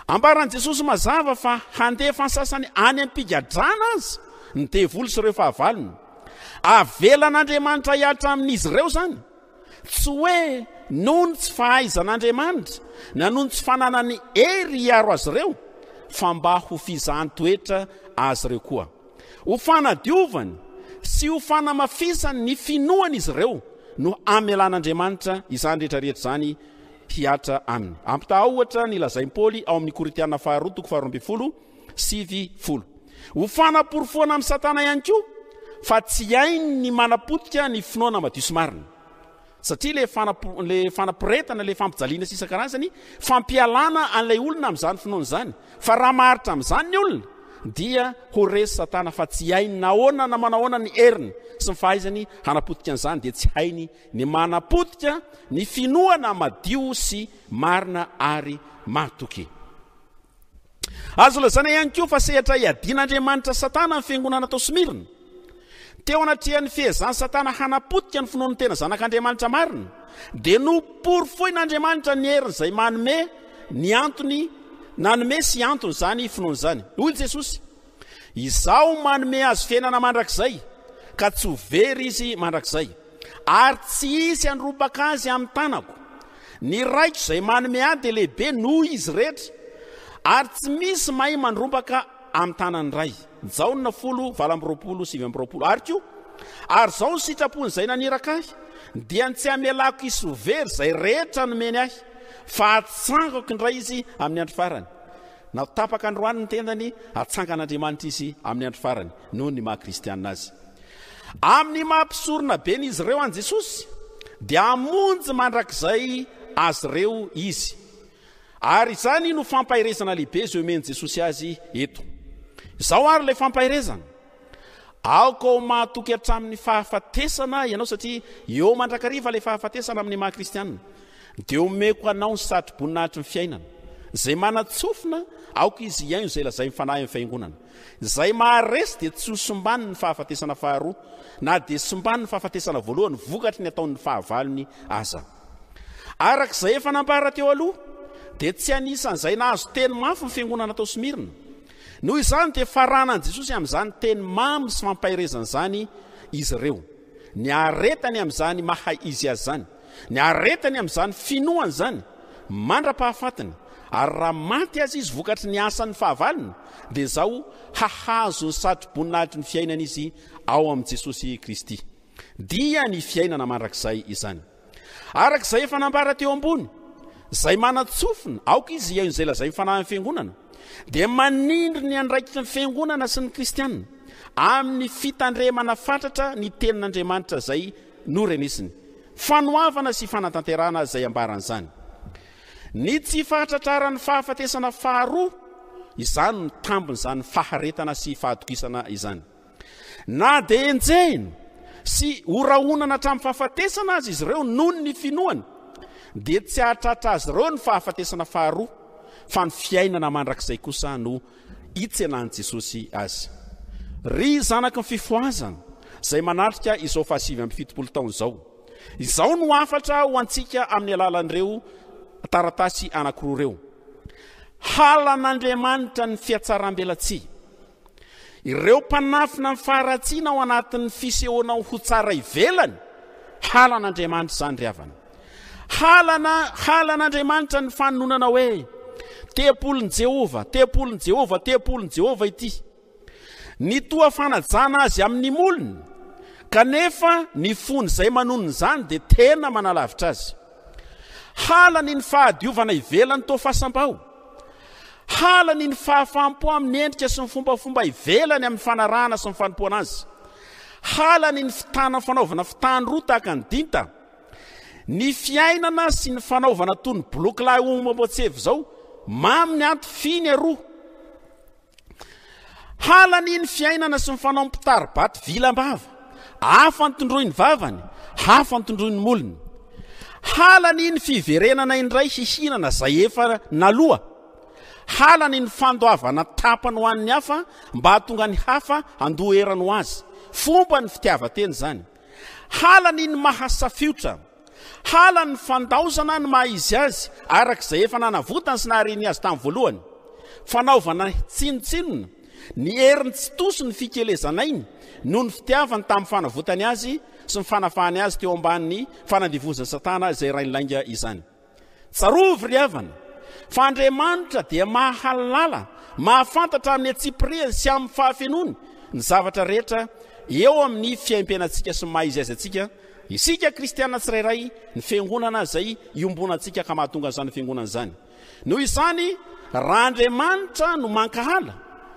Ambaran'i Jesosy mazava fa handefa ny sasany any am-pigadrana azy ny devoly sy ireo fahavalony. Avelan'Andriamanitra hiatra amin'izy ireo zany, tsy hoe noho ny tsy fahaizan'Andriamanitra na noho ny tsy fananany hery hiaro azy ireo, fa mba ho fizahany-toetra azy ireo koa, ho fanadiovany sy ho fanamafisany ny finoany izy ireo no amelan'Andriamanitra izany rehetrarehetra zany hiatra aminy. Ampita ohatra ny lazain'i Paoly ao amin'ny Korintiana 2:12-7. Ho fanaporofoana amin'ny Satana ihany koa, fa tsy hainy ny manapotika ny finoana madio sy marina. Satria le fanapiretana, le fampijaliana sy isan-karazany, fampialana an'ilay olona amin'izany finoana izany. Fa raha maharitra amin'izany ny olona, dia ho resy Satana, fa tsy hainy nahoana na manahoana ny heriny sy ny fahaizany hanapotika an'izany, dia tsy hainy ny manapotika ny finoana madio sy marina ary matoky. Azo lazana ihany koa fa sehatra hiadian'Andriamanitra Satana amin'ny fiangonana tao Smirna. Teo anatrehan'ny fihezany Satana hanapotika ny finoana tena zanak'Andriamanitra marina, dia no porofoin'Andriamanitra ny heriny izay manome ny antony, nanome sy antony zany finoana zany. Hoy Jesosy, izaho manome azy fiainana mandrakizay, ka tsy ho very izy mandrakizay, ary tsy isy handrobaka azy amin'ny tanako. Ny raiko izay manome ahy dia lehibe noho izy rehetra, ary tsy misy mahay mandrobaka amin'ny tanany ray. Jaona 10:20-7. Ary koa, ary zao ny sitrapony izay naniraka ahy, dia tsy amelako isy ho very izay rehetra nomeny ahy, fa atsangako indray izy amin'ny andro farany. Na tapaka androany ny tendany, atsangan'Andriamanitra izy amin'ny andro farany, noho ny maha-kristianina azy. Amin'ny mampisorona be n'izy ireo an Jesosy, dia amonjy mandrakizay azy ireo izy. Ary izany no fampahirezana lehibe izay omeny Jesosy azy eto. Izao ary ilay fampahirezana, aoka ho mahatoky hatramin'ny fahafatesana ianao, satria eo mandrakariva ilay fahafatesana amin'ny maha-kristianina, dia omeko anao ny satro-boninahitry ny fiainana, izay manatsofina aoka izy iaino izay lazay mifanahy amin'ny fiangonana. Izay maharesy dia tsy ho sombany ny fahafatesana faharoa, na dia sombany ny fahafatesana voalohany, vokatry ny ataon'ny fahavalony aza. Arak'izay efa nambara teo aloha, dia tsy anisan'izay nahazo teny mafy ny fiangonana tao Smirna. Noho izany dia faranan'i Jesosy amin'izany teny mamy sy fampahirezana zany izy ireo. Ny aretany amin'izany mahay izy azy zany, ny aretany amin'izany finoany zany, mandra-pahafatany, ary raha maty azy izy vokatry ny asan'ny fahavaliny dia zao hahazo ny satroboninahitry ny fiainana izy ao amin'i Jesosy Kristy. Dia ny fiainana mandrakizay izany. Arak'izay efa nambara teo ambony, izay manatsofina aoka izy izay lazay mifanahy fiangonana, dia manindry ny andraikitry ny fiangonana sy ny kristianina amin'ny fitandremana fatratra ny tenin'Andriamanitra izay norenesiny, fanoavana sy fanatanterahana izay ambaran'izany. Ny tsy fahatratraran'ny fahafatesana faharoa, izany ny tambon'izany faharetana sy fahadokisana izany. Na dia enjehina sy oraonana hatramin'ny fahafatesana azy izy ireo noho ny finoany, dia tsy hahatratra azy ireo ny fahafatesana faharoa, fa ny fiainana mandrakizay kosa no itsenan'i Jesosy azy. Ry zanaky ny fifoazana izay manatrika izao 770 taona izao. Izao no afatra ho antsika amin'ny alalan'ireo taratasy anankiroa ireo. Halan'Andriamanitra ny fiatsaram-belatsia. Ireo mpanafina ny faharatsiana ao anatin'ny fisehoana ho tsara ivelany, halan'Andriamanitra izany ry havana. Halan'Andriamanitra ny fanonana hoe tempolon'i Jehova, tempolon'i Jehova, tempolon'i Jehova ity. Ny toa fanajana azy amin'ny molony, kanefa ny fony izay manonona izany dia tena manalavitra azy. Halany ny fahadiovana ivelany tao fahasambaho. Halany ny fahafampo amin'ny endrika sy ny fombafomba ivelany amin'ny fanarahana sy ny fanompoana azy. Halany ny fitana fanaovana fitandro tahaka ny dinta. Ny fiainana sy ny fanaovana toy ny bloklahy omamboatsevy zao, mamy ny anto finy aroa. Halany ny fiainana sy ny fanao mpitaribaty vilambava, hafa ny tondroiny vavany, hafa ny tondroiny molony. Halany ny fiverenana indray hihinana izay efa naloa. Halany ny fandoavana tapany ho an'ny hafa mba hahatonga ny hafa handoherana ho azy. Fomba ny fitiavan-teny izany. Halany ny mahasafiotra. Halany ny fandaozana ny maha-izy azy arak'izay efa nanavotany sy nahareny azy tamin'ny voalohany. Fanaovana tsinotsinona, ny heriny tsy toso ny fikelezanainy noho ny fitiavany tamin'ny fanavotany azy sy ny fanafahany azy teo ambanin'ny fanandivozan'ny Satana izay rain'lainga izany. Tsarovy ry havana, fa Andriamanitra dia mahalala, mahafantatra amin'ny atsipriany sy amin'ny fahafenony ny zavatra rehetra eo amin'ny fiaim-piainantsika sy maha-izy azy atsika, isika kristiana tsirairay, ny fiangonana izay iombonantsika ka mahatonga izany fiangonana izany. Noho izany, raha Andriamanitra no mankahala,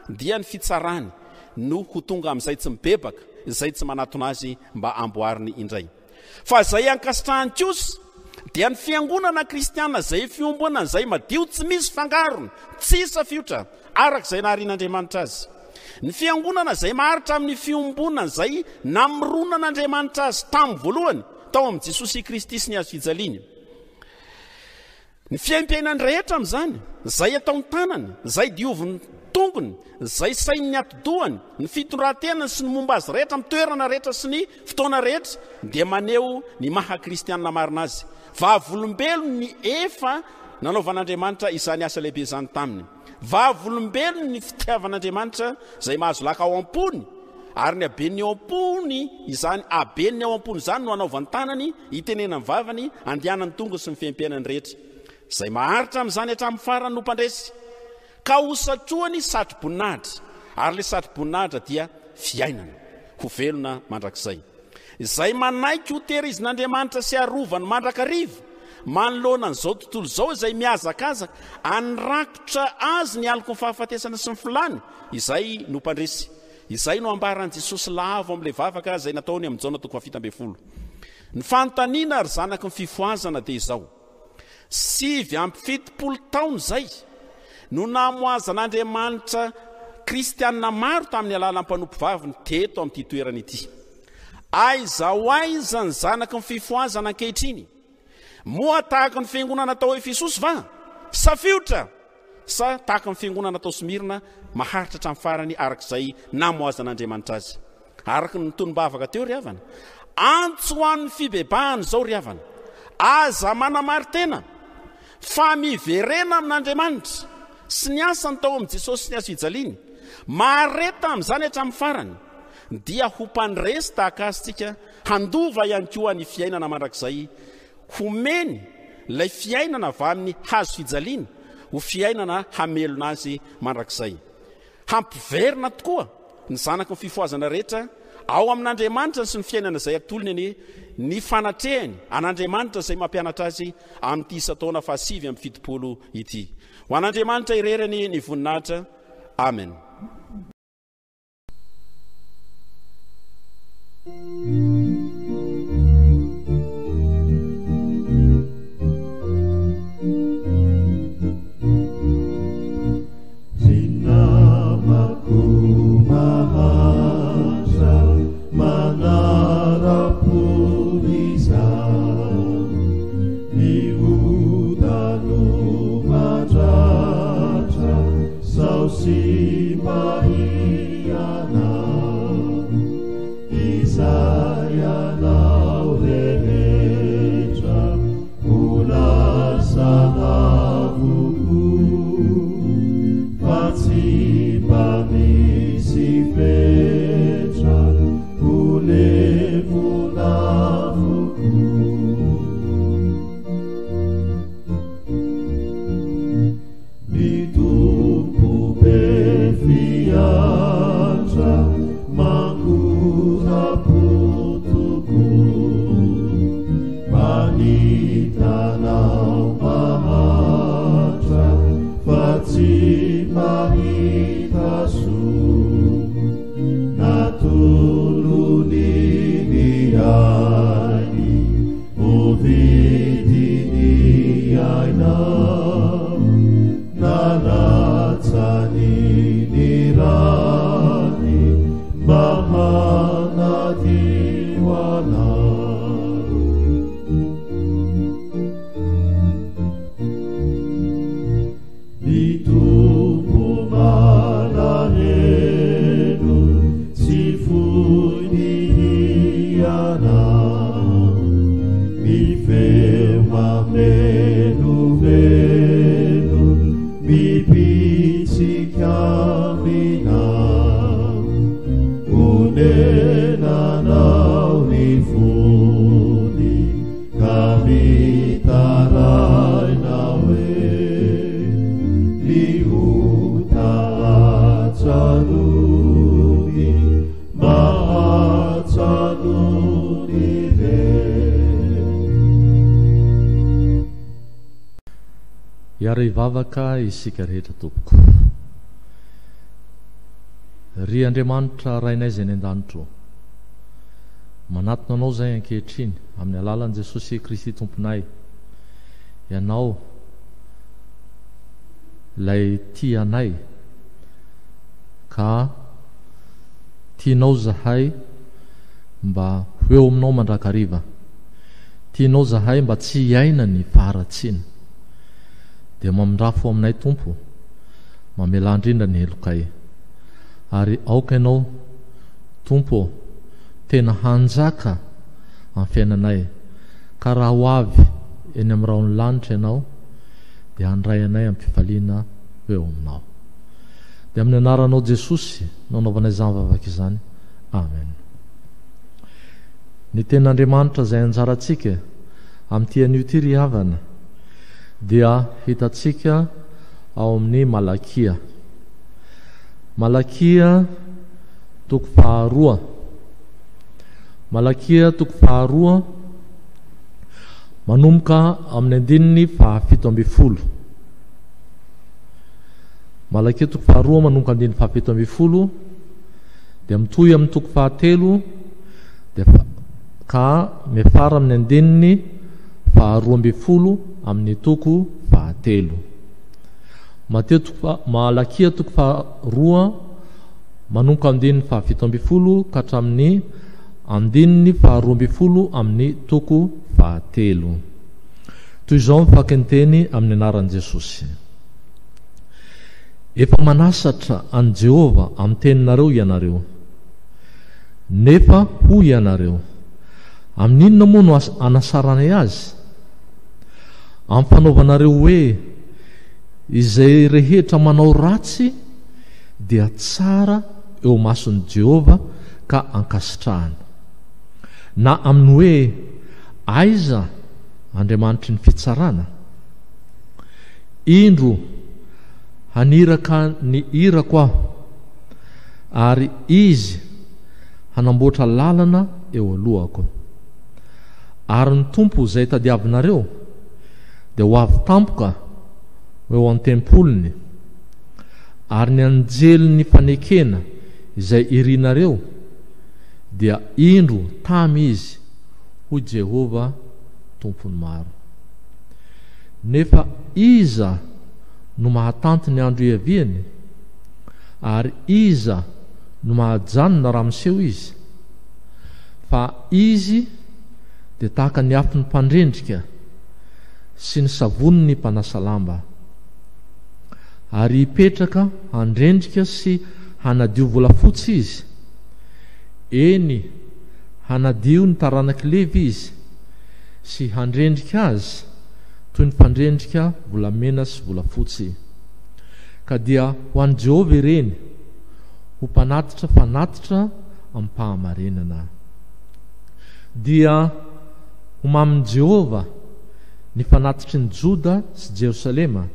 dia ny fitsarany no ho tonga amin'izay tsy mibebaka, izay tsy manatona azy mba amboariny indray. Fa izay ankasitrahany kosa dia ny fiangonana kristiana izay fiombonana izay madio tsy misy fangarony, tsy safiotra, arak'izay naharian'Andriamanitra azy. Ny fiangonana izay maharitra amin'ny fiombonana izay namoronan'Andriamanitra azy tamin'ny voalohany tao amin'i Jesosy Kristy sy ny azo fijaliany. Ny fiaim-piainany rehetra amin'izany, izay ataony tanany, izay dioviny tongony, izay sainy ny atidohany, ny fitondran-tenany sy ny momba azy rehetra amin'ny toerana rehetra sy ny fotoana rehetra, dia maneho ny maha-kristianina marina azy. Vavolombelony ny efa nanaovan'Andriamanitra izany asa lehibe izany taminy. Vavolombelony ny fitiavan'Andriamanitra izay mahazo laka ao am-pony, ary ny aben'ny ao am-pony izany, aben'ny ao am-pony izany no anaovany tanany, itenenany vavany, andianany tongony sy ny fiaim-piainany rehetra. Izay maharitra amin'izany hatramin'ny farany no mpandresy, ka hosatroany satroboninahitra, ary le satroboninahitra dia fiainana, ho velona mandrakizay. Izay manaiky ho tehirizin'Andriamanitra sy arovany mandrakariva, manoloana an'izao tontolo izao izay miazakazaka, anrakotra azy ny aloko ny fahafatesana sy ny filany, izay no mpandresy. Izay no ambaran'i Jesosy lavo amin'ilay vavaka izay nataony amin'ny jaona 7:70. Ny fanontaniana ary zanaky ny fifoazana dia izao: 770 taona izay no namoazan'Andriamanitra kristianina maro tamin'ny alalan'ny mpanompo vaviny teto amin'ity toerana ity. Aiza ho aiza ny zanaky ny fifoazana ankehitriny? Moa tahaka ny fiangonana tao Efesosy va? Safiotra! Sa tahaka ny fiangonana tao Smirna, maharitra hatramin'ny farany arak'izay namoazan'Andriamanitra azy. Araka ny tonom-bavaka teo ry havana, antso ho an'ny fibebahany izao ry havana, aza manamary-tena fa miverena amin'Andriamanitra sy ny asany tao amin'i Jesosy sy ny azo fijaliany, mareta amin'izany hatramin'ny farany, dia ho mpandresy tahaka azy tsika, handova ihany koa ny fiainana mandrakizay, homeny ilay fiainana avy amin'ny hazo fijaliana, ho fiainana hamelona azy mandrakizay. Hampiverina tokoa ny zanaka ny fifoazana rehetra ao amin'Andriamanitra sy ny fiainana izay atolony ny fanatrehany an'Andriamanitra izay mampianatra azy amin'ity isa-taona fa 7 amby fitopolo ity. Ho an'Andriamanitra irerany ny voninahitra. Amen. Iara ivavaka isika rehetra tompoko. Ry Andriamanitra rainay izay ny an-danitro, manatona anao izay ankehitriny amin'ny alalan'i Jesosy Kristy tomponay. Ianao lay tia anay ka tianao zahay mba ho eo aminao mandrakariva, tianao zahay mba tsy hiaina ny faharatsiana. Dia mamindrafo aminay Tompo, mamela indrindra ny helokay. Ary aoka ianao Tompo tena hanjaka amin'ny fiainanay, ka raha ho avy eny amin'ny raon'ny lanitra ianao dia handray anay amin'ny fifaliana eo aminao. Dia amin'ny anaranao Jesosy no anaovanay izany vavaka izany. Amen. Ny ten'Andriamanitra izay anjarantsika amin'ity anio ity ry havana dia hitantsika ao amin'ny Malakia. Malakia toko faharoa. Malakia toko faharoa manomboka amin'ny andininy fahafito amby folo. Malakia toko faharoa manomboka andininy fahafito amby folo dia mitohy amin'ny toko fahatelo dia ka mefara amin'ny andininy faharoa amby folo amin'ny toko fahatelo. Malakia toko faharoa manomboka andininy fahafito amby folo ka hatramin'ny andininy faharoa amby folo amin'ny toko fahatelo. Toy izao mifaky ny teny amin'ny anaran'i Jesosy. Efa manasatra an Jehova amin'ny teninareo ianareo, nefa ho ianareo, amin'inona moa no anasaranay azy? Amin'ny fanaovanareo hoe izay rehetra manao ratsy dia tsara eo mason'i Jehova ka ankasitrahana, na amin'ny hoe aiza Andriamanitry ny fitsarana. Indro haniraka ny irako aho, ary izy hanamboatra lalana eo alohako. Ary ny tompo izay tadiavinareo dia ho avy tampoka eo an-tempolony, ary ny anjely fanekena izay irinareo dia indro tamy izy ho Jehova tompony maro. Nefa iza no mahatanty ny andro iaviany, ary iza no mahajanona raha miseho izy. Fa izy dia tahaka ny afo ny mpandrendrika sy ny savony ny mpanasa lamba, ary hipetraka handrendrika sy hanadio volafotsy izy. Eny, hanadio ny taranaky levy izy sy handrendrika azy toy ny fandrendrika volamena sy volafotsy. Ka dia ho an'i Jehova ireny ho mpanatitra fanatitra amin'ny fahamarinana. Dia ho mamin'i Jehova ny fanatitry ny Joda sy Jerosalema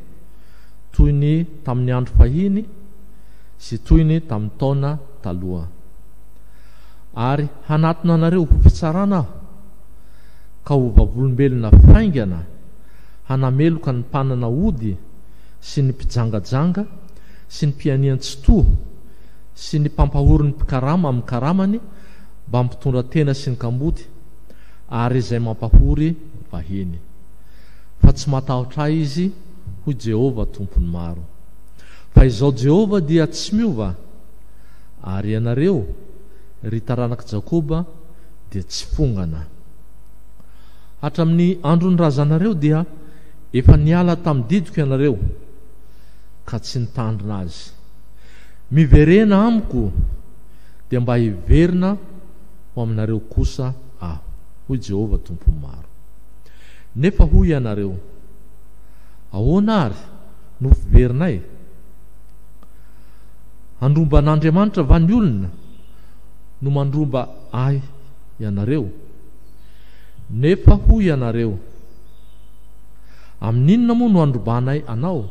toy ny tamin'ny andro fahiny sy toy ny tamin'ny taona taloha. Ary hanatona anareo ho fitsarana aho, ka ho vavolombelona faingana, hanameloka ny mpanana ody sy ny mpijangajanga sy ny mpianian-tsotoa sy ny mpampahory ny mpikarama amin'ny karamany mba mpitondra tena sy ny kamboty, ary izay mampahory vahiny. Fa tsy matahotra izy ho Jehova tompony maro. Fa izao Jehova dia tsy miova, ary ianareo ry taranaka Jakoba dia tsy fongana. Hatramin'ny andron'ny razanareo dia efa niala tamin'ny didiko ianareo, ka tsy nitandrina azy. Miverena amiko dia mba hiverina ho aminareo kosa aho, hoy Jehova tompony maro. Nefa hoy ianareo, ahoana ary no fiverinay? Handromba an'Andriamanitra va ny olona no mandromba ahy ianareo? Nefa hoy ianareo, amin'inona moa no androbanay anao?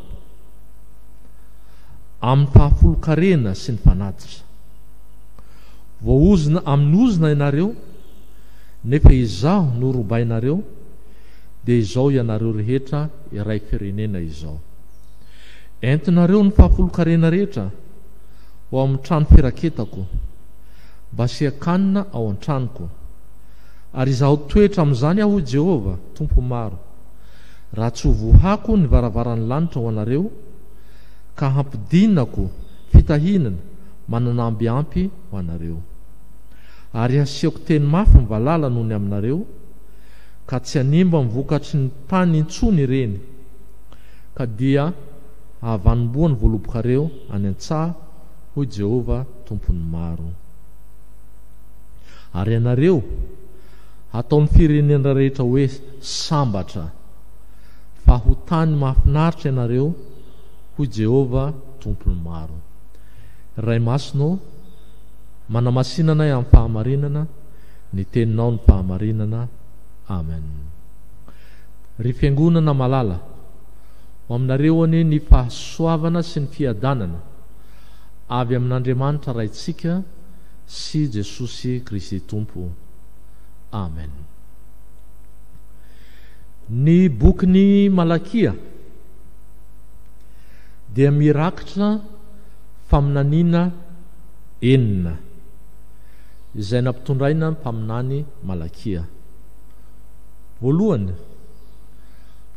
Amin'ny fahafolokarena sy ny fanatitra. Voaozina amin'ny ozina ianareo, nefa izaho no robainareo, dia izao ianareo rehetra iray firenena izao. Entinareo ny fahafolokarena rehetra ho amin'ny trano firaketako, mba siakanina ao an-tranoko. Ary izaho toetra amin'izany aho Jehova tompo maro, raha tsy ho vohako ny varavaran'ny lanitra ho anareo, ka hampidinako fitahinana mananamby ampy ho anareo. Ary asiako teny mafy mivalala noho ny aminareo, ka tsy hanimba mivokatry ny tany intsony ireny, ka dia havanomboa ny voalobokareo any an-tsaha, hoy Jehova tompony maro. Ary ianareo ataon'ny firenena rehetra hoe sambatra, fa ho tany mahafinaritra ianareo, hoy Jehova tompony maro. Ray masino, manamasinanay amin'ny fahamarinana, ny teninao ny fahamarinana. Amen. Ry fiangonana malala, ho aminareo anie ny fahasoavana sy ny fiadanana avy amin'Andriamanitra raitsika sy Jesosy Kristy Tompo. Amen. Ny bokin'ny Malakia dia mirakitra faminaniana enina izay nampitondraina ny mpaminany Malakia. Voalohany,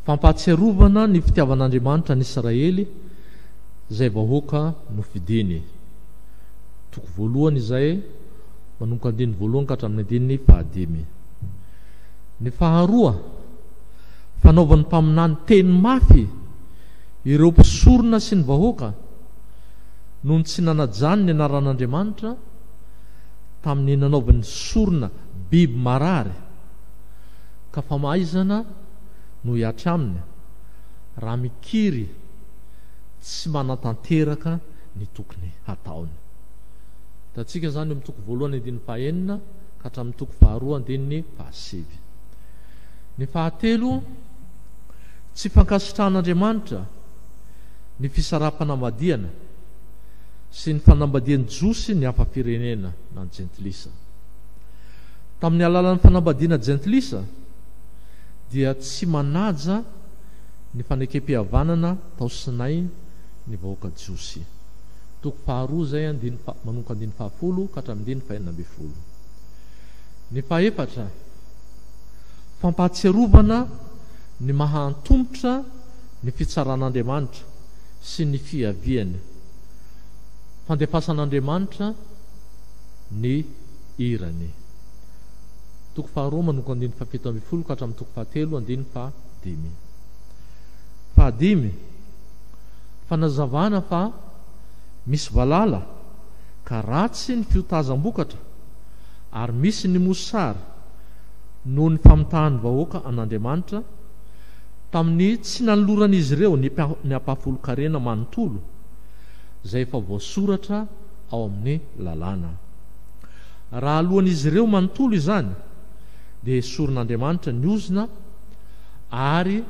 fampatsiarovana ny fitiavan'Andriamanitra ny Israely izay vahoaka nofidiny. Toko voalohany izay manomboka andiny voalohany ka hatramin'ny andiny fahadimy. Ny faharoa, fanaovan'ny mpaminany teny mafy ireo mpisorona sy ny vahoaka noho ny tsy nanajany ny anaran'Andriamanitra tamin'ny nanaovan'ny sorona biby marary, ka famaizana no hiatra aminy raha mikiry tsy manatanteraka ny tokony hataony. Tatsika zany amin'ny toko voalohany andiny fahaenina ka hatramin'ny toko faharoa andiny fahasivy. Ny fahatelo, tsy fankasitrahan'Andriamanitra ny fisara-panambadiana sy ny fanambadiany josy ny hafa firenena na ny jentilisa. Tamin'ny alalan'ny fanambadiana jentilisa dia tsy manaja ny fanekempihavanana tao sinay ny vahoaka josy. Toko faharoa zay manomboka 10 ka hatramin'ny 12. Ny fahaefatra, fampahatsiarovana ny mahantombotra ny fitsaran'Andriamanitra sy ny fiaviany, fandefasan'Andriamanitra ny irany. Toko faharoa manomboka 17 ka hatramin'ny toko fahatelo 15. Fahadimy, fanazavana fa misy valala ka ratsy ny fiotazam-bokatra ary misy ny mosary noho ny famitahan'ny vahoaka an'Andriamanitra tamin'ny tsy nanoloran'izy ireo ny ampahafolo-karena manontolo zay efa voasoratra ao amin'ny lalàna. Raha alohan'izy ireo manontolo izany dia esorin'Andriamanitra ny ozina ary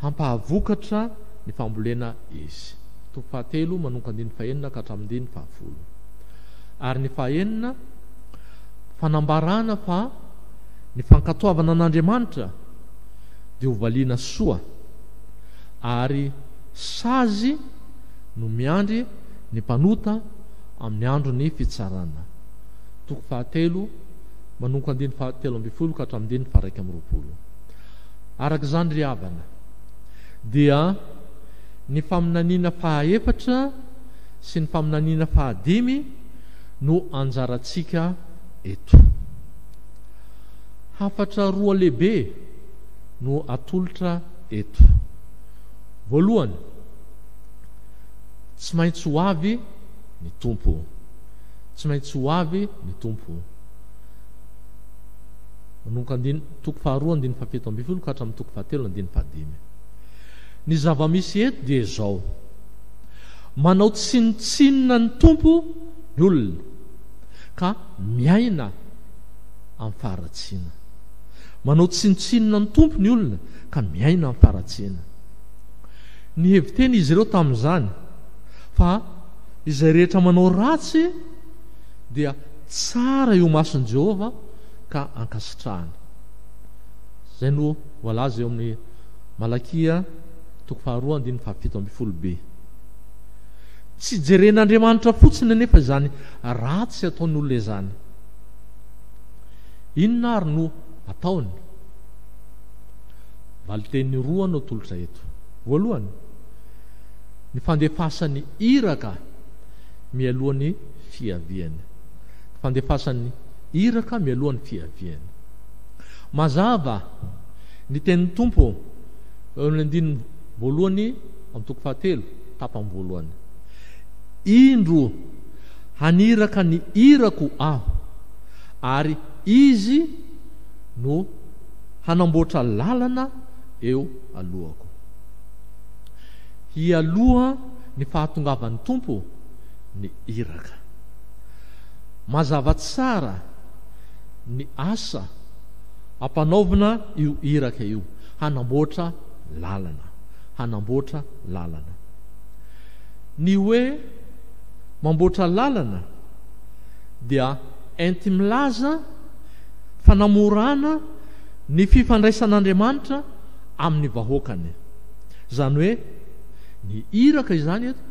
hampahavokatra ny fambolena izy. Toko fahatelo manomboka 14 ka hatramin'ny 10. Ary ny fahaenina, fanambarana fa ny fankatoavana an'Andriamanitra dia hovaliana soa ary sazy no miandry ny mpanota amin'ny andro ny fitsarana. Toko fahatelo manomboka 17 ka hatramin'ny 21. Arak'izany ry havana dia ny faminaniana fahaefatra sy ny faminaniana fahadimy no anjarantsika eto. Hafatra roa lehibe no atolotra eto. Voalohany, tsy maintsy ho avy ny tompo. Tsy maintsy ho avy ny tompo. Manomboka toko faharoa 17 ka hatramin'ny toko fahatelo 15. Ny zava-misy eto dia izao: manao tsinitsinina ny tompo ny olona ka miaina amin'ny faharatsiana. Manao tsinitsinina ny tompo ny olona ka miaina amin'ny faharatsiana. Ny heviteny izy ireo tamin'izany fa izay rehetra manao ratsy dia tsara eo mason'i Jehova ka ankasitrahana. Zay no voalaza eo amin'ny Malakia toko faharoa 17b. Tsy jeren'Andriamanitra fotsiny nefa izany ratsy ataon'olona izany. Inona ary no ataony? Valiteny roa no tolotra eto. Voalohany, ny fandefasany iraka mialohan'ny fiaviany. Fandefasany iraka mialohan'ny fiaviany. Mazava ny tenin'ny tompo eo amin'ny 10 voalohany amin'ny toko fahatelo tapany voalohany: indro haniraka ny irako aho ary izy no hanamboatra lalana eo alohako. Hialoha ny fahatongavan'ny tompo ny iraka. Mazava tsara ny asa ampanaovina io iraka io, hanamboatra lalana, hanamboatra lalana. Ny hoe mamboatra lalana dia enti milaza fanamorana ny fifandraisan'Andriamanitra amin'ny vahoakany. Zany hoe ny iraka izany eto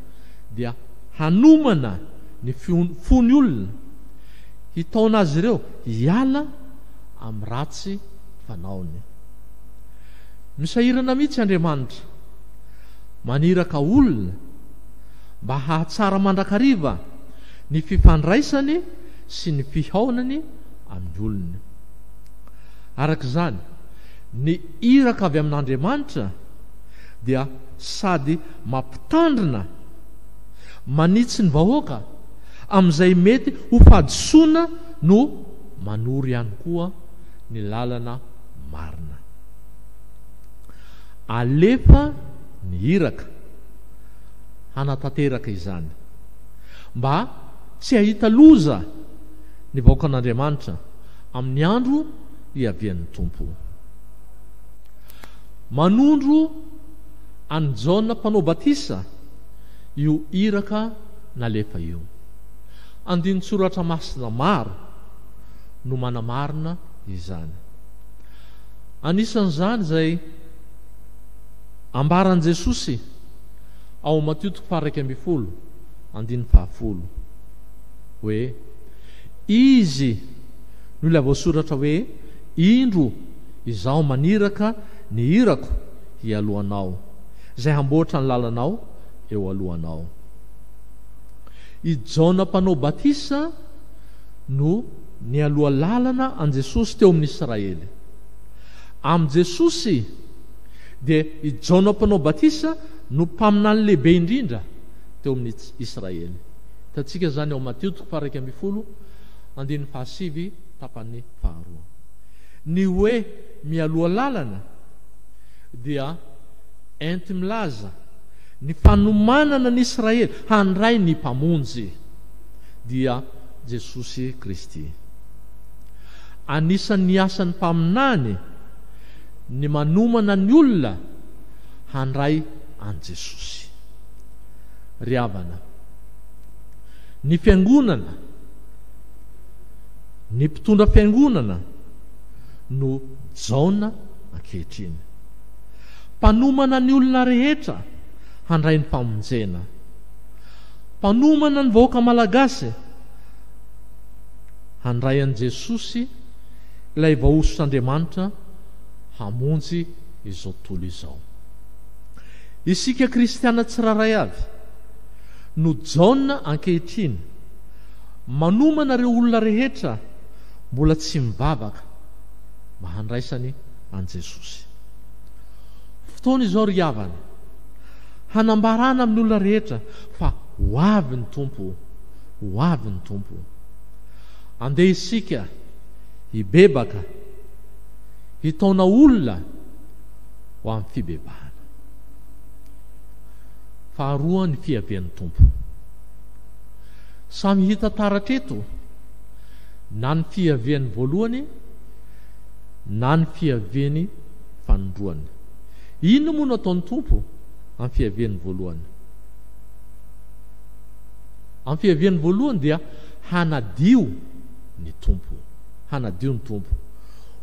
dia hanomana ny fony olona, hitaona azy ireo hiala amin'ny ratsy fanaony. Misahirana mihitsy Andriamanitra maniraka olona mba hahatsara mandrakariva ny fifandraisany sy ny fihaonany amin'ny olona. Arak'izany, ny iraka avy amin'Andriamanitra dia sady mampitandrina manitsy ny vahoaka amin'izay mety ho fadisoana no manory ihany koa ny lalana marina. Alefa ny iraka hanatanteraka izany mba tsy hahita loza ny vahoakan'Andriamanitra amin'ny andro iavian'ny tompo. Manondro any Jaona mpanao batisa io iraka nalefa io. Andiny soratra masina maro no manamarina izany. Anisan'izany zay ambaran Jesosy ao Mateo 11:10 hoe izy no ilay voasoratra hoe indro izaho maniraka ny irako hialohanao, zay hamboatra ny lalanao eo alohanao. I Jona mpanao batisa no nialoha lalana an Jesosy teo amin'ny Israely. Am Jesosy dia i Jona mpanao batisa no mpaminany lehibe indrindra teo amin'ny Israely. Tatsika zany ao Mateo 11:7 tapany 2. Ny hoe mialoha lalana dia enti milaza ny fanomanana ny Israely handray ny mpamonjy dia Jesosy Kristy. Anisan'ny asan'ny mpaminany ny manomana ny olona handray an Jesosy. Ry havana, ny fiangonana, ny mpitondra fiangonana no jaona ankehitriny. Mpanomana ny olona rehetra handray ny mpamonjena. Mpanomana ny vahoaka malagasy handray an Jesosy ilay vahosotr'Andriamanitra hamonjy izao tontolo izao. Isika kristiana tsiraray avy no jaona ankehitriny manomana ireo olona rehetra mbola tsy mivavaka mba handraisany an Jesosy. Fotoana izao ry havana, hanambarana amin'ny olona rehetra fa ho avy ny Tompo, ho avy ny Tompo. Andeha isika hibebaka, hitaona olona ho amin'ny fibebahana. Faharoa, ny fiavian'ny Tompo. Samy hita taratra eto na ny fiavian'ny voalohany na ny fiavian'ny fanondroany. Ino moa no ataon'ny Tompo amin'ny fiavian'ny voalohany? Amin'ny fiavian'ny voalohany dia hanadio ny Tompo, hanadio ny Tompo.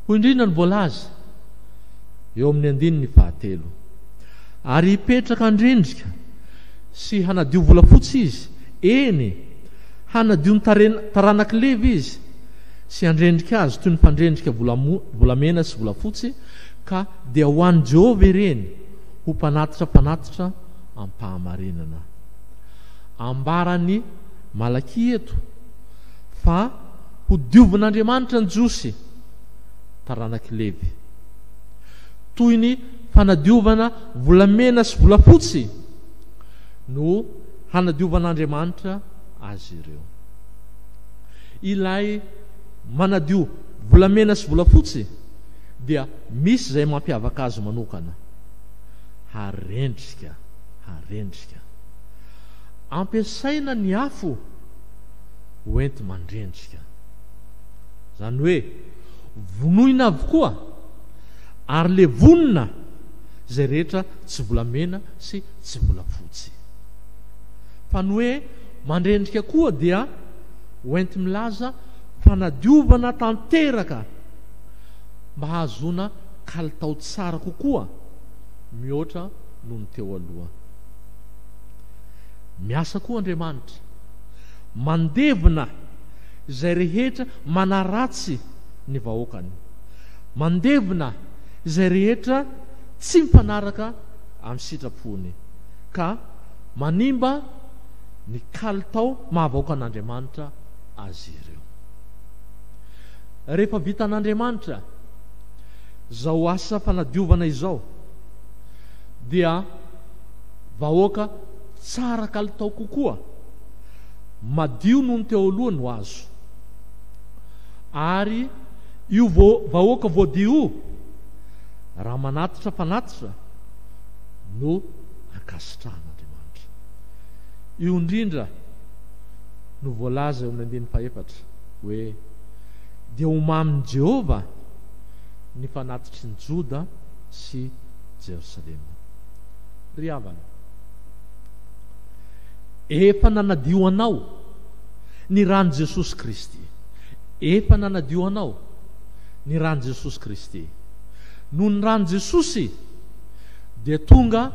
Ho indrindra ny voalaza eo amin'ny 9:9. Ary hipetraka andrendrika sy hanadio volafotsy izy, eny hanadio ny taranaka leva izy sy handrendrika azy toy ny fandrendrika volamena sy volafotsy, ka dia ho an'i Jehova ireny ho mpanatitra am-pahamarinana. Ambarany Malakia eto fa ho diovan'Andriamanitra ny Josy taranaky levy, toy ny fanadiovana volamena sy volafotsy no hanadiovan'Andriamanitra azy ireo. Ilay manadio volamena sy volafotsy dia misy zay mampiavaka azy manokana: harendrika. Ampiasaina ny afo hoenti mandrendrika. Zany hoe vonoina avokoa, ary le vonona zay rehetra tsy volamena sy tsy volafotsy. Fa ny hoe mandrendrika koa dia hoenti milaza fanadiovana tanteraka mba hahazoana kalitao tsara kokoa mihoatra noho ny teo aloha. Miasa koa Andriamanitra mandevina izay rehetra manaratsy ny vahoakany, mandevina izay rehetra tsy mifanaraka amin'ny sitrapony, ka manimba ny kalitao mahavahoaka an'Andriamanitra azy ireo. Rehefa vitan'Andriamanitra zao asa fanadiovana izao, dia vahoaka tsara kalitao kokoa, madio noho ny teo aloha no azo. Ary io vahoaka voadio raha manatitra fanatitra no ankasitrahan'Andriamanitra. Io indrindra no voalaza eo amin'ny 4 hoe dia omamin' Jehova ny fanatitry ny Joda sy Jerosalema. Ry havana, efa nanadio anao ny rany Jesosy Kristy. Efa nanadio anao ny rany Jesosy Kristy. Noho ny rany Jesosy dia tonga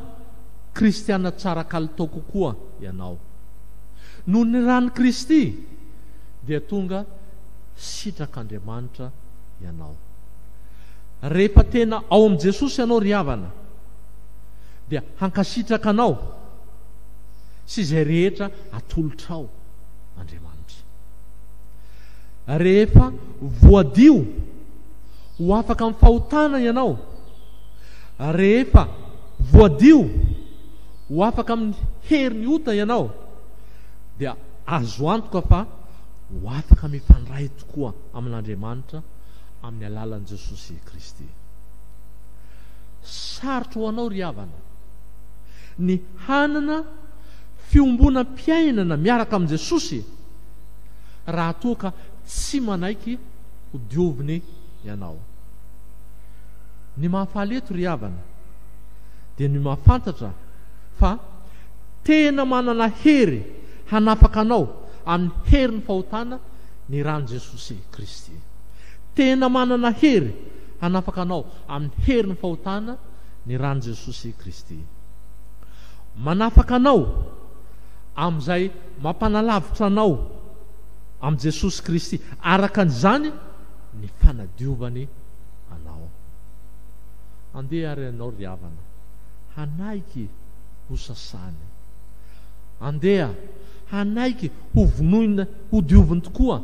kristiana tsara kalitao kokoa ianao. Noho ny rany Kristy dia tonga sitrak'Andriamanitra ianao. Rehefa tena ao am Jesosy ianao ry havana, dia hankasitraka anao sy izay rehetra atolotrao Andriamanitra. Rehefa voadio ho afaka amin'ny fahotana ianao, rehefa voadio ho afaka amin'ny herin'ny ota ianao, dia azo antoka fa ho afaka mifandray tokoa amin'Andriamanitra amin'ny alalan'i Jesosy Kristy. Sarotra ho anao ry havana ny hanana fiombonam-piainana miaraka amin'i Jesosy raha toa ka tsy manaiky ho dioviny ianao. Ny mahafaly eto ry havana dia ny mahafantatra fa tena manana hery hanafaka anao amin'ny herin'ny fahotana ny rany Jesosy Kristy. Tena manana hery hanafaka anao amin'ny herin'ny fahotana ny rany Jesosy Kristy. Manafaka anao amin'izay mampanalavitra anao amin'i Jesosy Kristy, araka an'izany ny fanadiovany anao. Andeha ary ianao ry havana hanaiky ho sasany. Andeha hanaiky ho vonoina, ho dioviny tokoa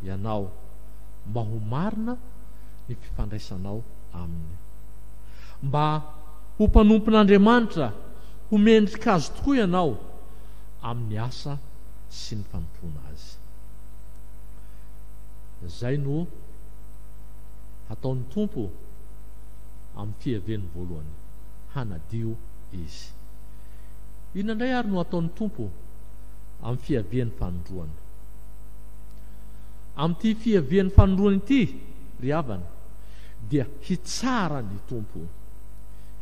ianao, mba ho marina ny fifandraisanao aminy, mba ho mpanompon'Andriamanitra ho mendrika azy tokoa ianao amin'ny asa sy ny fanontona azy. Zay no ataon'ny Tompo amin'ny fiaviany voalohany, hanadio izy. Inandray ary no ataon'ny Tompo amin'ny fiaviany fanondroany. Amin'ity fiaviany fanondroany ity ry havana dia hitsara ny Tompo,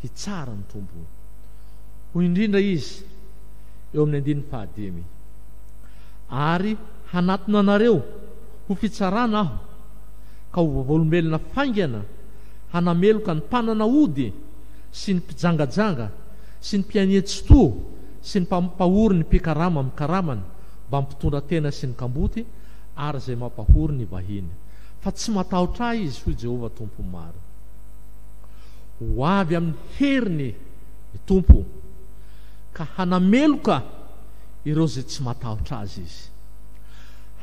hitsara ny Tompo. Ho indrindra izy eo amin'ny 15 ary hanatona anareo ho fitsarana aho ka ho vavolombelona faingana, hanameloka ny mpanana ody sy ny mpijangajanga sy ny mpianietsi-to sy ny mpampahory ny mpikarama amin'ny karamany, mba mpitondra tena sy ny kamboty ary izay mampahory ny vahiny. Fa tsy matahotra izy hoy Jehova Tompo maro. Ho avy amin'ny heriny ny Tompo ka hanameloka ireo izay tsy matahotra azy izy,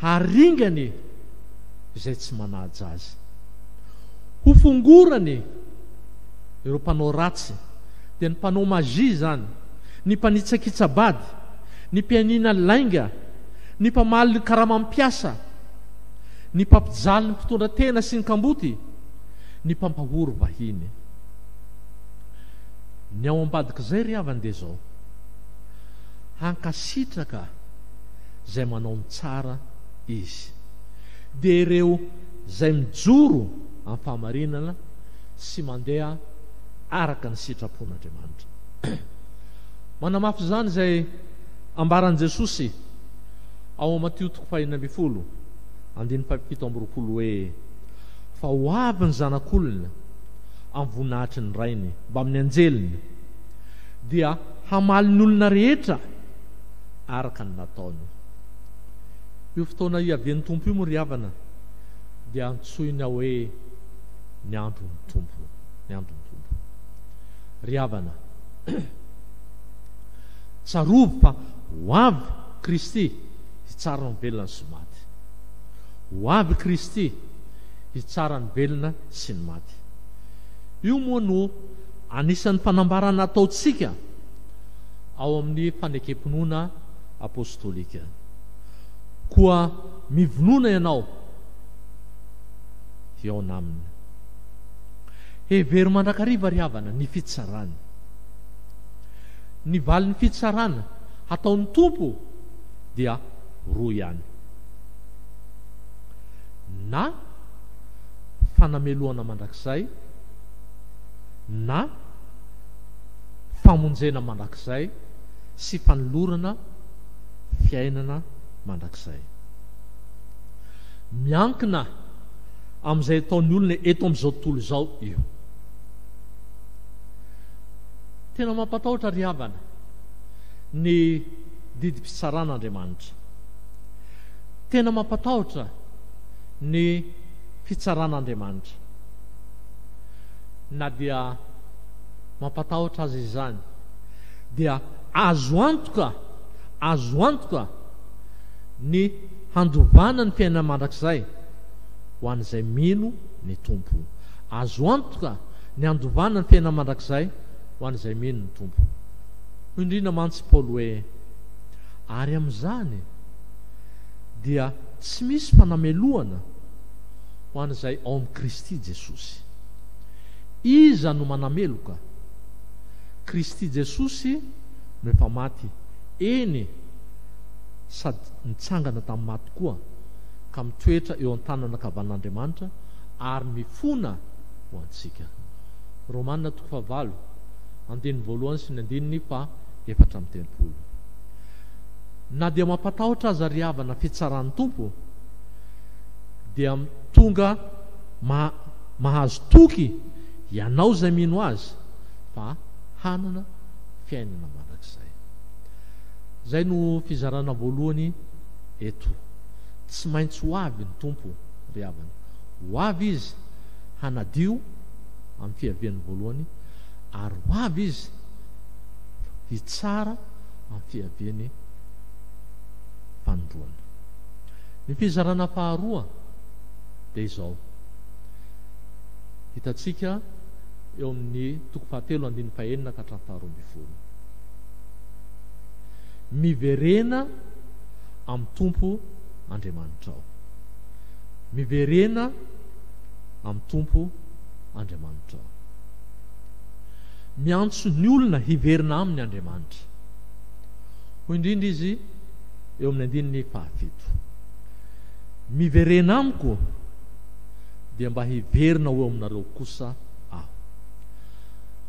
haringany izay tsy manaja azy, ho fongorany ireo mpanao ratsy, dia ny mpanao magia zany, ny mpanitsakitsabady, ny mpianina lainga, ny mpamaly ny karamam-piasa, ny mpampijaly ny mpitondra tena sy ny kamboty, ny mpampahory vahiny. Ny ao ambadik'izay ry havana dia zao, hankasitraka izay manao ny tsara izy, dia ireo izay mijoro amin'ny fahamarinana sy mandeha araka ny sitrapon'Andriamanitra. Manamafy zany izay ambaran'i Jesosy ao amin'ny Matio 5:20 hoe fa ho avy ny zanak'olona amin'ny voninahitry ny rainy mba amin'ny anjeliny, dia hamaly ny olona rehetra araka ny nataony. Io fotoana iavian'ny Tompo io moa ry havana dia antsoina hoe ny andron'ny Tompo, ny andron'ny Tompo. Ry havana tsarovy fa ho avy Kristy hitsara ny velona sy ny maty. Ho avy Kristy hitsara ny velona sy ny maty. Io moa no anisan'ny fanambarana ataontsika ao amin'ny fanekempinoana apostolika. Koa mivonona ianao eo naminy. Hevery mandrakariva ry havana ny fitsarana. Ny valin'ny fitsarana ataon'ny Tompo dia roa ihany: na fanameloana mandrakizay, na famonjena mandrakizay sy fanolorana fiainana mandrakizay. Miankina amin'izay ataon'ny olona eto amin'izao tontolo izao io. Tena mampatahotra ry havana ny didim-pitsaran'Andriamanitra. Tena mampatahotra ny fitsaran'Andriamanitra. Na dia mampatahotra azy izany, dia azo antoka ny handovana ny fiainana mandrakizay ho an'izay mino ny tompo. Azo antoka ny handovana ny fiainana mandrakizay ho an'izay mino ny tompo. Indrindra mantsy Paoly hoe, ary amin'izany dia tsy misy fanameloana ho an'izay ao amin'ny Kristy Jesosy. Iza no manameloka? Kristy Jesosy no efa maty, eny sady nitsangana tamin'ny maty koa, ka mitoetra eo an-tanana ankavan'Andriamanitra ary mifona ho antsika. Romanina 4 andininy 1 sy ny andininy 4:7. Na dia mampatahotra aza ry havana fitsaran'ny tompo, dia tonga mahazo toky ianao zay mino azy fa hanana fiainana mandrakizay. Zay no fizarana voalohany eto. Tsy maintsy ho avy ny tompo ry havana. Ho avy izy hanadio amin'ny fiaviany voalohany, ary ho avy izy hitsara amin'ny fiaviany fanomboana. Ny fizarana faharoa dia izao. Hitantsika eo amin'ny 7:9 ka 12. Miverena amin'ny tompo Andriamanitra ao. Miverena amin'ny tompo Andriamanitra ao. Miantso ny olona hiverina amin'ny Andriamanitra. Ho indrindra izy eo amin'ny andininy 7. Miverena amiko dia mba hiverina ho aminareo kosa aho.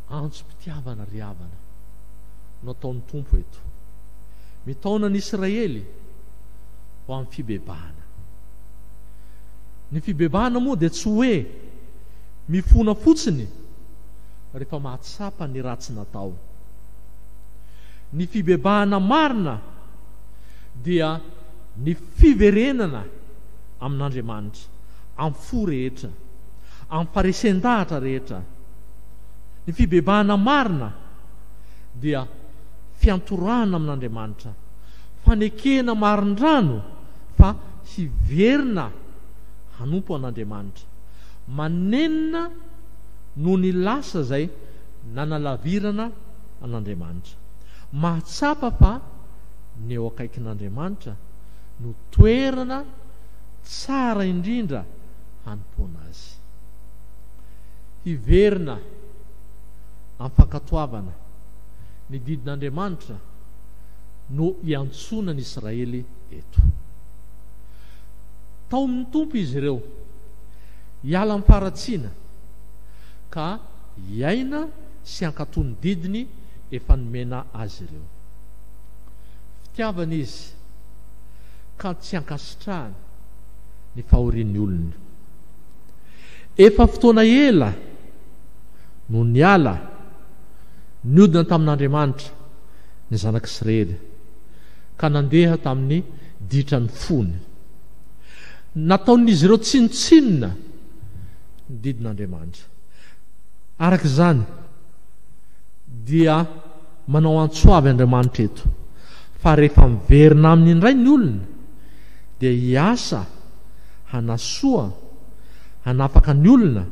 Antso-pitiavana ry havana no ataon'ny tompo eto. Mitaona ny Israely ho amin'ny fibebahana. Ny fibebahana moa dia tsy hoe mifona fotsiny rehefa mahatsapa ny ratsy natao. Ny fibebahana marina dia ny fiverenana amin'Andriamanitra amin'ny fo rehetra, amin'ny farisendahatra rehetra. Ny fibebahana marina dia fiantorana amin'Andriamanitra, fanekena marindrano fa hiverina hanompo an'Andriamanitra, manenina no ny lasa zay nanalavirana an'Andriamanitra. Mahatsapa fa ny eo akaikin'Andriamanitra no toerana tsara indrindra hanompoana azy. Hiverina amin'ny fankatoavana ny didin'Andriamanitra no iantsona ny Israely eto. Tao amin'ny tompo izy ireo, hiala amin'ny faratsiana ka hiaina sy hankatony didiny efa nomena azy ireo. Fitiavana izy ka tsy hankasitrahany ny fahorian'ny olona. Efa fotoana ela no niala niodina tamin'Andriamanitra ny zanak'Israely ka nandeha tamin'ny ditrany fony. Nataon'izy ireo tsinotsinona ny didin'Andriamanitra. Arak'izany dia manao antsoavy Andriamanitra eto fa rehefa miverina amin'ny indray ny olona dia hiasa hanasoa hanapaka ny olona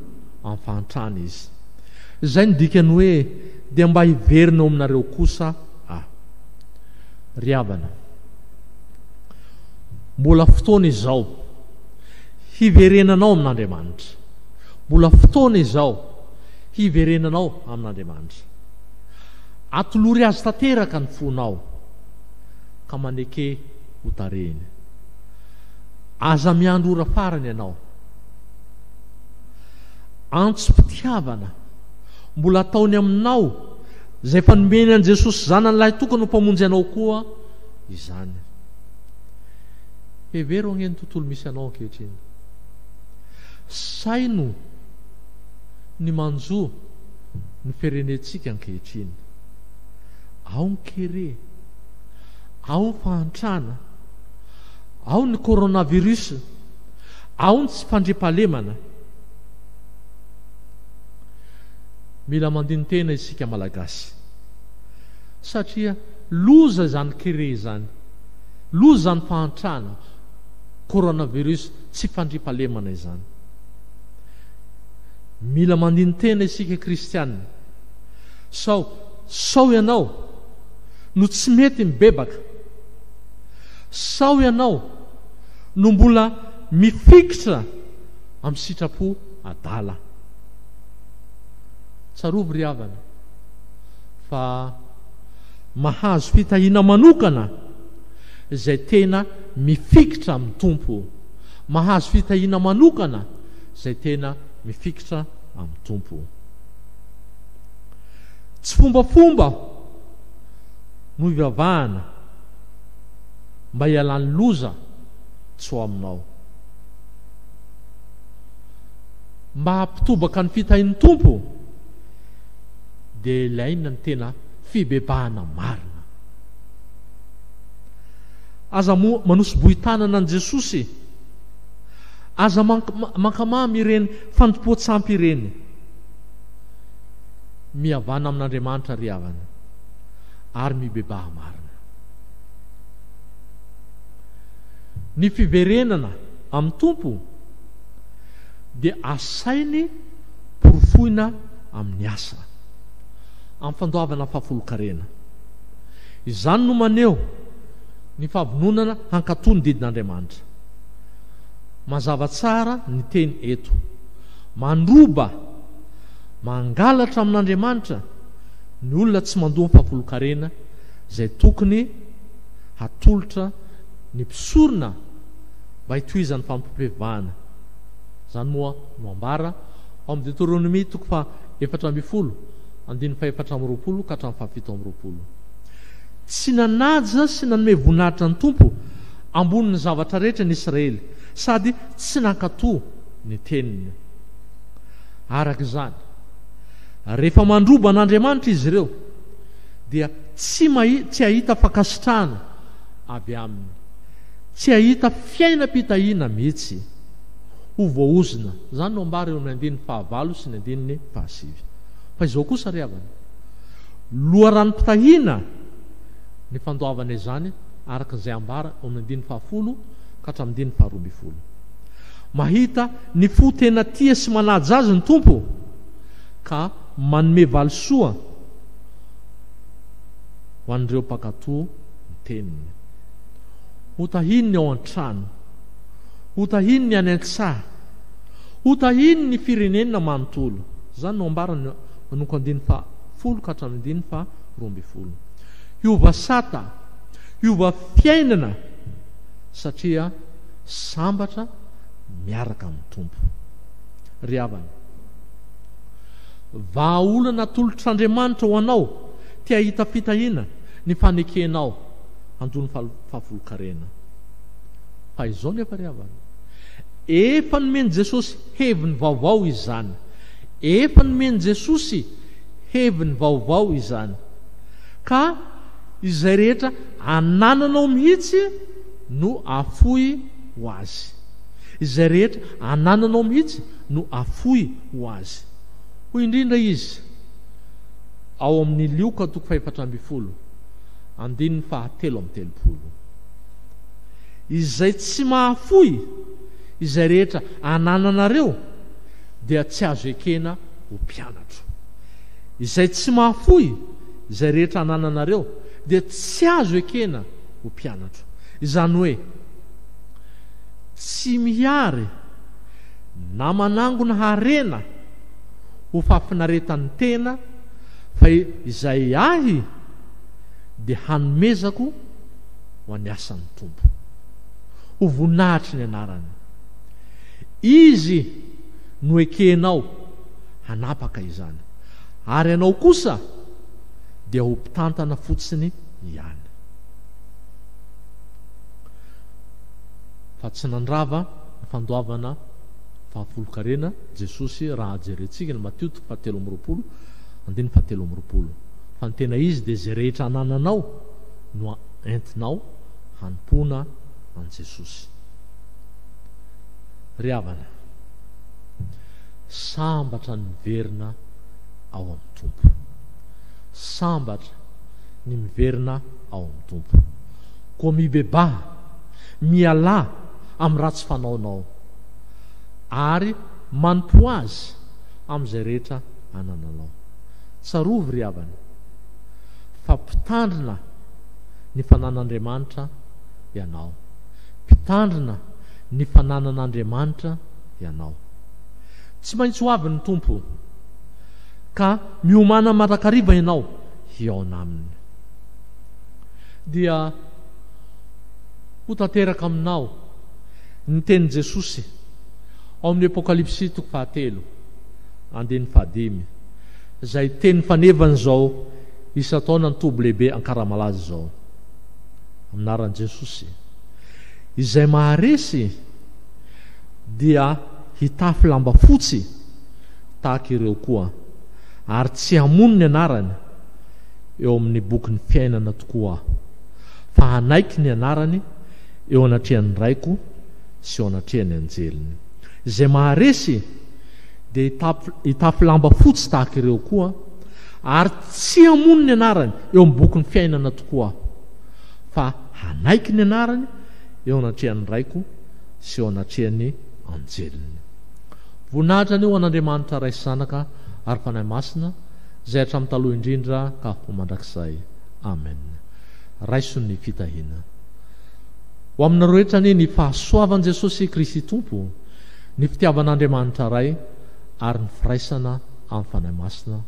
amin'ny fahantrana izy. Izay ny dikany hoe dia mba hiverina ao aminareo kosa aho. Ry havana, mbola fotoana izao hiverenanao amin'Andriamanitra. Mbola fotoana izao hiverenanao amin'Andriamanitra. Atolory azy tanteraka ny fonao ka maneke ho tarehiny. Aza miandro ora farany ianao. Antso-pitiavana mbola ataony aminao zay fanomeny an' Jesosy zanany lahy tokony ho mpamonjy anao koa izany. Hevero ange ny tontolo misy anao ankehitriny. Saino ny manjo ny firenentsika ankehitriny. Ao ny kere, ao ny fahantrana, ao ny coronavirus, ao ny tsy fandriampahalemana. Mila mandino-tena isika malagasy, satria loza zany kere zany, loza zany fahantrana, coronavirus, tsy fandriampahalemana izany. Mila mandino-tena isika kristianina. Sao ianao no tsy mety mibebaka, sao ianao no mbola mifikitra amin'ny sitrapo adala. Tsarovy ry havana fa mahazo fitahina manokana izay tena mifikitra amin'ny tompo, mahazo fitahina manokana izay tena mifikitra amin'ny tompo. Tsy fombafomba no ivavahana mba hialan'ny loza tsy ho aminao, mba hampitobaka ny fitahin'ny tompo, dia ilaina ny tena fibebahana marina. Aza manosobohi-tanana an Jesosy, aza mankamamy ireny fandopoatsampy ireny, mihavana amin'Andriamanitra ry havana, ary mibebaha marina. Ny fiverenana amin'ny tompo dia asainy porofoina amin'ny asa, amin'ny fandoavana fahafolokarena. Izany no maneho ny fahavononana hankatony didin'Andriamanitra. Mazava tsara ny teny eto, mandroba, mangalatra amin'Andriamanitra ny olona tsy mandoa ny fahafolokarena izay tokony hatolotra ny mpisorona mba hitohizan'ny fampivavahana. Zany moa no ambara ao amin'ny Deutéronomie 4:20, 4:20 ka hatramin'ny 7:20. Tsy nanaja sy nanome voninahitra ny tompo ambonin'ny zavatra rehetra ny Israely, sady tsy nankatoa ny teniny. Araka izany, rehefa mandroba an'Andriamanitra izy ireo, dia tsy ahita fakasitrahana avy aminy, tsy ahita fiainam-pitahiana mihitsy ho voaozina. Zany no ambara eo amin'ny 9:9 sy ny 9:10. Fa izao kosa ry havana, loharanom-pitahiana ny fandoavana izany, araka izay ambara ao amin'ny 9:10 ka hatramin'ny 9:12. Mahita ny fo tena tia sy manaja azy ny tompo, ka manome valisoa ho an'ireo mpankatoa ny teniny. Hotahiny ny ao an-trano, hotahiny ny any an-tsaha, hotahiny ny firenena manontolo. Zany no ambarany manoko 9:10 ka hatramin'ny 9:12. Hiova sata, hiova fiainana, satria sambatra miaraka amin'ny tompo. Ry havana, vahaolana tolotr'Andriamanitra ho anao tia hita fitahiana ny fanekenao andony fahafolokarena. Fa izao nefa ry havana, efa nomeny Jesosy heviny vaovao izany, efa nomeny Jesosy heviny vaovao izany, ka izay rehetra anananao mihitsy no afoy ho azy. Izay rehetra anananao mihitsy no afoy ho azy. Hoy indrindra izy ao amin'ny Lioka 4:20, 7:30. Izay tsy mahafoy, izay rehetra anananareo, dia tsy azo ekena ho mpianatro. Izay tsy mahafoy, izay rehetra anananareo, dia tsy azo ekena ho mpianatro. Izany hoe, tsy mihary na manangona harena ho fafinaretan'ny tena, fa izay ahy dia hanomezako ho an'ny asan'ny tompo, ho voninahitry ny anarany. Izy no ekenao hanapaka izany, ary ianao kosa dia ho mpitantana fotsiny ihany. fa tsy nandrava ny fandoavana fahafolo-karena Jesosy raha ajerentsika ny Matio 7:20 andiny 7:20 fa ny tena izy dia zay rehetra anananao no entinao hanompoana an Jesosy. Ry havana, sambatra ny miverina ao amin'ny tompo, sambatra ny miverina ao amin'ny tompo, koa mibebaha miala amin'ny ratsy fanaonao ary manompo azy amin'izay rehetra anananao. Tsarovy ry havana fa mpitandrina ny fanan'Andriamanitra ianao, mpitandrina ny fananan'Andriamanitra ianao. Tsy maintsy ho avy ny tompo ka miomana mandrakariva ianao hiaona aminy. Dia ho tanteraka aminao ny tenin Jesosy ao amin'ny Apokalipsy 4:5 izay teny fanevany zao isa-taona ny toby lehibe Ankaramalaza zao aminaran Jesosy: izay maharesy dia hitafy lamba fotsy tahaka ireo koa, ary tsy hamono ny anarany eo amin'ny bokin'ny fiainana tokoa, fa hanaiky ny anarany eo anatrehan'ny raiko sy eo anatrehan'ny anjeliny. Izay maharesy dia hitafy lamba fotsy tahaka ireo koa, ary tsy hamono ny anarany eo amin'ny bokin'ny fiainana tokoa, fa hanaiky ny anarany eo anatrehan'ny raiko sy eo anatrehan'ny anjeliny. Voninahitra ny eo an'Andriamanitra ray sanaka ary fanahy masina izay hatramin'ny taloha indrindra ka ho mandrakizay. Amen. Raison'ny fitahiana. Ho aminareo rehetra ny fahasoavan'i Jesosy Kristy Tompo, ny fitiavan'Andriamanitra ray ary ny firaisana amin'ny fanahy masina